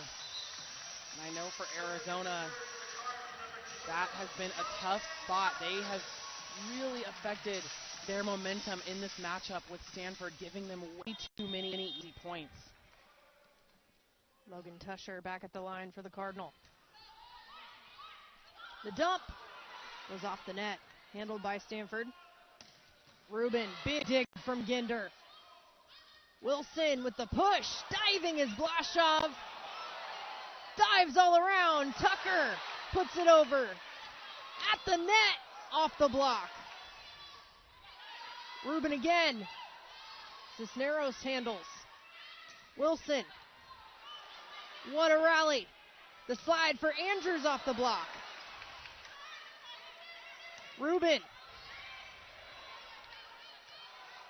Speaker 2: And I know for Arizona, that has been a tough spot. They have really affected their momentum in this matchup with Stanford, giving them way too many easy points.
Speaker 1: Logan Tusher back at the line for the Cardinal. The dump goes off the net, handled by Stanford. Rubin, big dig from Ginder. Wilson with the push, diving is Blasov. Dives all around, Tucker puts it over. At the net, off the block. Rubin again. Cisneros handles. Wilson. What a rally. The slide for Andrews off the block. Rubin.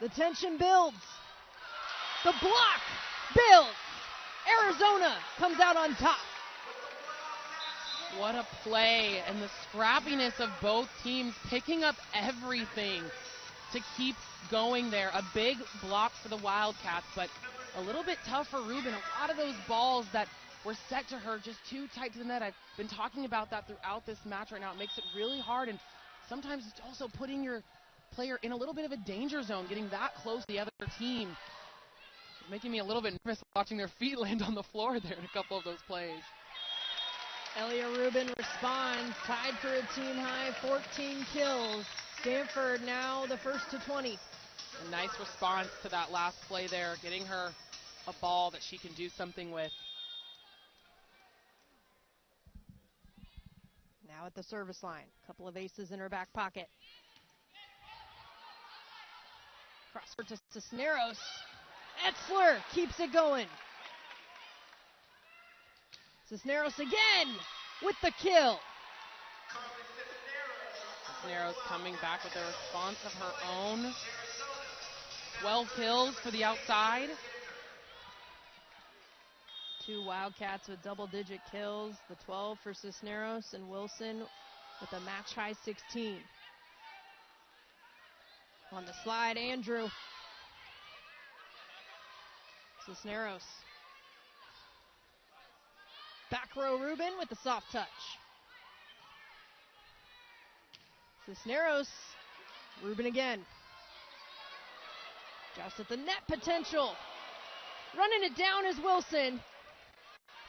Speaker 1: The tension builds. The block builds. Arizona comes out on top.
Speaker 2: What a play, and the scrappiness of both teams picking up everything to keep going there. A big block for the Wildcats, but a little bit tough for Rubin. A lot of those balls that were set to her just too tight to the net. I've been talking about that throughout this match right now. It makes it really hard, and sometimes it's also putting your player in a little bit of a danger zone, getting that close to the other team. It's making me a little bit nervous watching their feet land on the floor there in a couple of those plays.
Speaker 1: Elia Rubin responds, tied for a team-high 14 kills. Stanford now the first to 20.
Speaker 2: A nice response to that last play there, getting her a ball that she can do something with.
Speaker 1: Now at the service line, a couple of aces in her back pocket. Crossword to Cisneros. Etzler keeps it going. Cisneros again with the kill.
Speaker 2: Cisneros coming back with a response of her own. 12 kills for the outside.
Speaker 1: 2 Wildcats with double-digit kills. The 12 for Cisneros and Wilson with a match-high 16. On the slide, Andrew. Cisneros. Back row Rubin with the soft touch. Cisneros. Rubin again. Just at the net potential. Running it down is Wilson.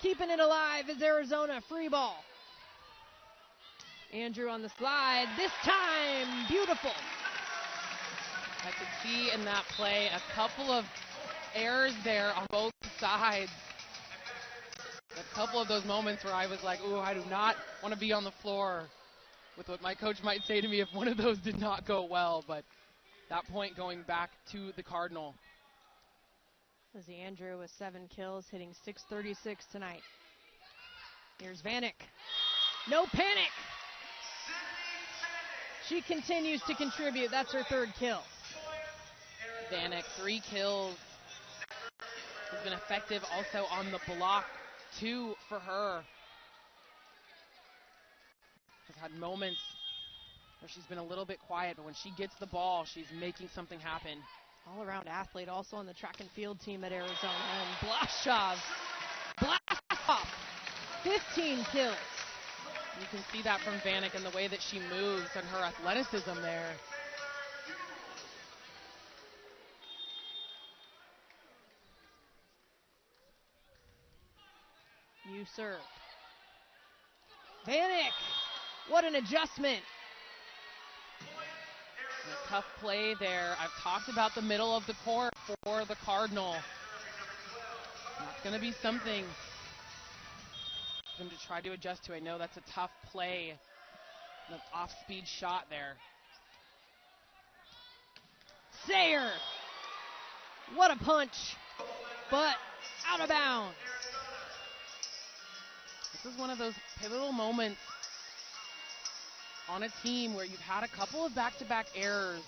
Speaker 1: Keeping it alive is Arizona. Free ball. Andrew on the slide. This time, beautiful.
Speaker 2: I could see in that play a couple of errors there on both sides. A couple of those moments where I was like, ooh, I do not want to be on the floor with what my coach might say to me if one of those did not go well. But that point going back to the Cardinal.
Speaker 1: Lizzie Andrew with 7 kills, hitting .636 tonight. Here's Vanek. No panic! She continues to contribute. That's her 3rd kill.
Speaker 2: Vanek, 3 kills. Has been effective also on the block, 2 for her. Has had moments where she's been a little bit quiet, but when she gets the ball, she's making something happen.
Speaker 1: All-around athlete, also on the track and field team at Arizona. And Blashoff, 15 kills.
Speaker 2: You can see that from Vanek and the way that she moves and her athleticism there.
Speaker 1: You serve. Vanek, what an adjustment.
Speaker 2: A tough play there. I've talked about the middle of the court for the Cardinal. That's going to be something for them to try to adjust to. I know that's a tough play. An off-speed shot there.
Speaker 1: Sayer, what a punch, but out of bounds.
Speaker 2: This is one of those pivotal moments on a team where you've had a couple of back-to-back errors.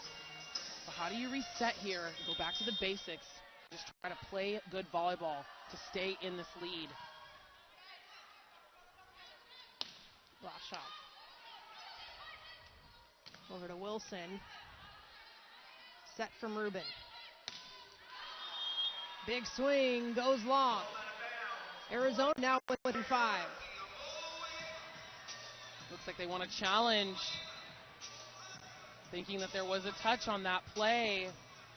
Speaker 2: So how do you reset here? Go back to the basics. Just try to play good volleyball to stay in this lead.
Speaker 1: Blashoff. Over to Wilson. Set from Rubin. Big swing, goes long. Arizona now within 5.
Speaker 2: Looks like they want to challenge. Thinking that there was a touch on that play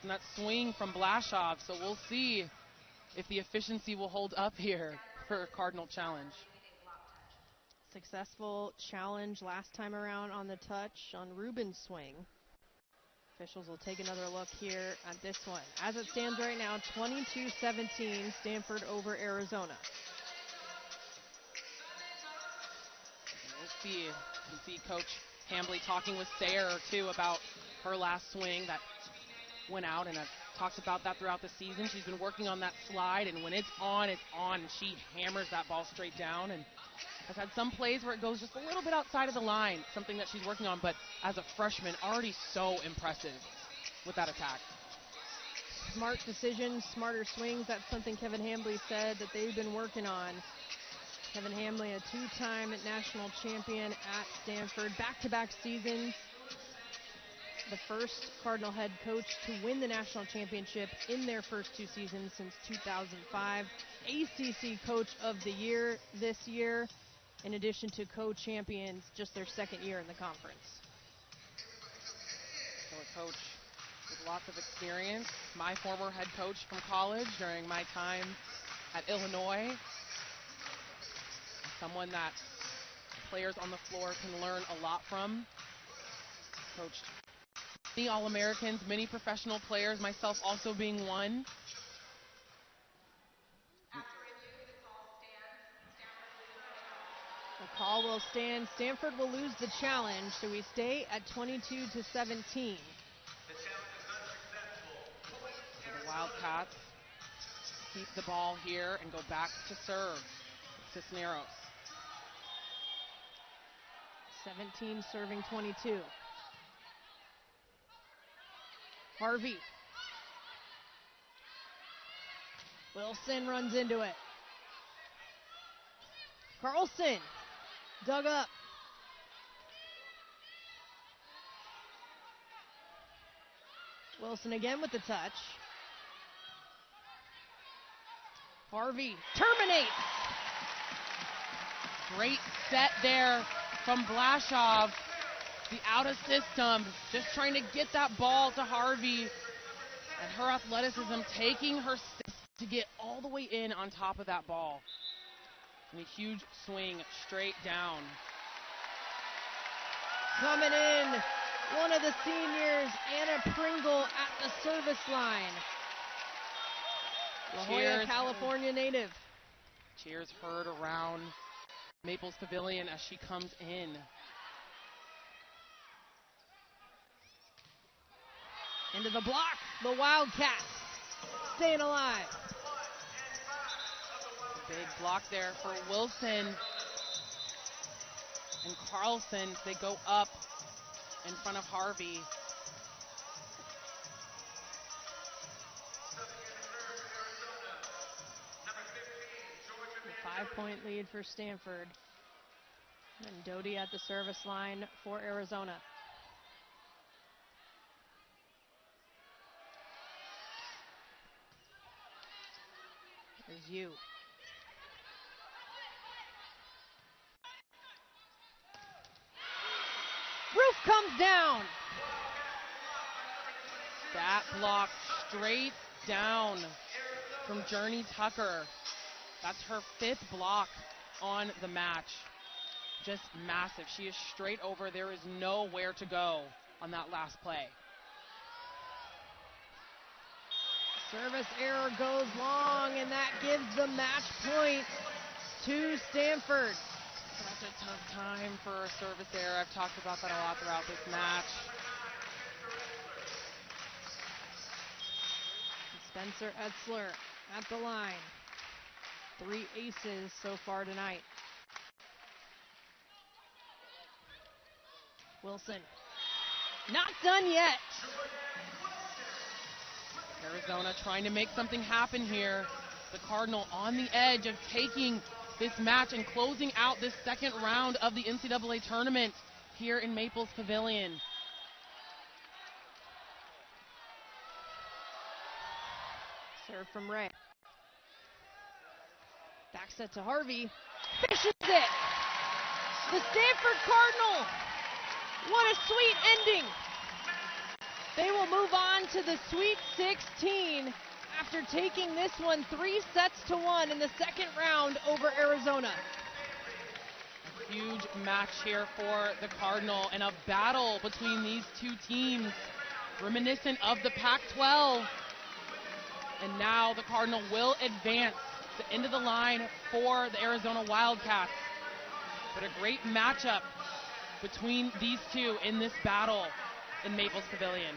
Speaker 2: and that swing from Blashoff. So we'll see if the efficiency will hold up here for a Cardinal challenge.
Speaker 1: Successful challenge last time around on the touch on Rubin's swing. Officials will take another look here at this one. As it stands right now, 22-17, Stanford over Arizona.
Speaker 2: We'll see. You can see Coach Hambly talking with Sayer, too, about her last swing that went out, and I've talked about that throughout the season. She's been working on that slide, and when it's on, it's on. She hammers that ball straight down, and has had some plays where it goes just a little bit outside of the line, something that she's working on, but as a freshman, already so impressive with that attack.
Speaker 1: Smart decisions, smarter swings. That's something Kevin Hambly said that they've been working on. Kevin Hambly, a 2-time national champion at Stanford, back-to-back seasons. The first Cardinal head coach to win the national championship in their first 2 seasons since 2005. ACC Coach of the Year this year, in addition to co-champions just their 2nd year in the conference.
Speaker 2: So a coach with lots of experience. My former head coach from college during my time at Illinois. Someone that players on the floor can learn a lot from. Coached many All-Americans, many professional players, myself also being one.
Speaker 1: The call will stand. Stanford will lose the challenge, so we stay at 22-17.
Speaker 2: The Wildcats keep the ball here and go back to serve. Cisneros.
Speaker 1: 17 serving 22. Harvey. Wilson runs into it. Carlson dug up. Wilson again with the touch. Harvey terminates.
Speaker 2: Great set there from Blashoff. The out of system, just trying to get that ball to Harvey. And her athleticism taking her to get all the way in on top of that ball. And a huge swing straight down.
Speaker 1: Coming in one of the seniors, Anna Pringle, at the service line. La Jolla,
Speaker 2: Cheers.
Speaker 1: California native.
Speaker 2: Cheers heard around Maples Pavilion as she comes in.
Speaker 1: Into the block, the Wildcats staying alive.
Speaker 2: Big block there for Wilson. And Carlson, they go up in front of Harvey.
Speaker 1: A 5-point lead for Stanford. And Doty at the service line for Arizona. Here's you. Roof comes down.
Speaker 2: That block straight down from Journey Tucker. That's her 5th block on the match. Just massive. She is straight over. There is nowhere to go on that last play.
Speaker 1: Service error goes long, and that gives the match point to Stanford.
Speaker 2: Such a tough time for a service error. I've talked about that a lot throughout this match.
Speaker 1: Spencer Etzler at the line. 3 aces so far tonight. Wilson. Not done yet.
Speaker 2: Arizona trying to make something happen here. The Cardinal on the edge of taking this match and closing out this second round of the NCAA tournament here in Maples Pavilion.
Speaker 1: Serve from Ray. Back set to Harvey. Fishes it. The Stanford Cardinal. What a sweet ending. They will move on to the Sweet 16 after taking this one 3-1 in the second round over Arizona.
Speaker 2: A huge match here for the Cardinal and a battle between these two teams, reminiscent of the Pac-12. And now the Cardinal will advance to the end of the line for the Arizona Wildcats. But a great matchup between these two in this battle in Maples Pavilion.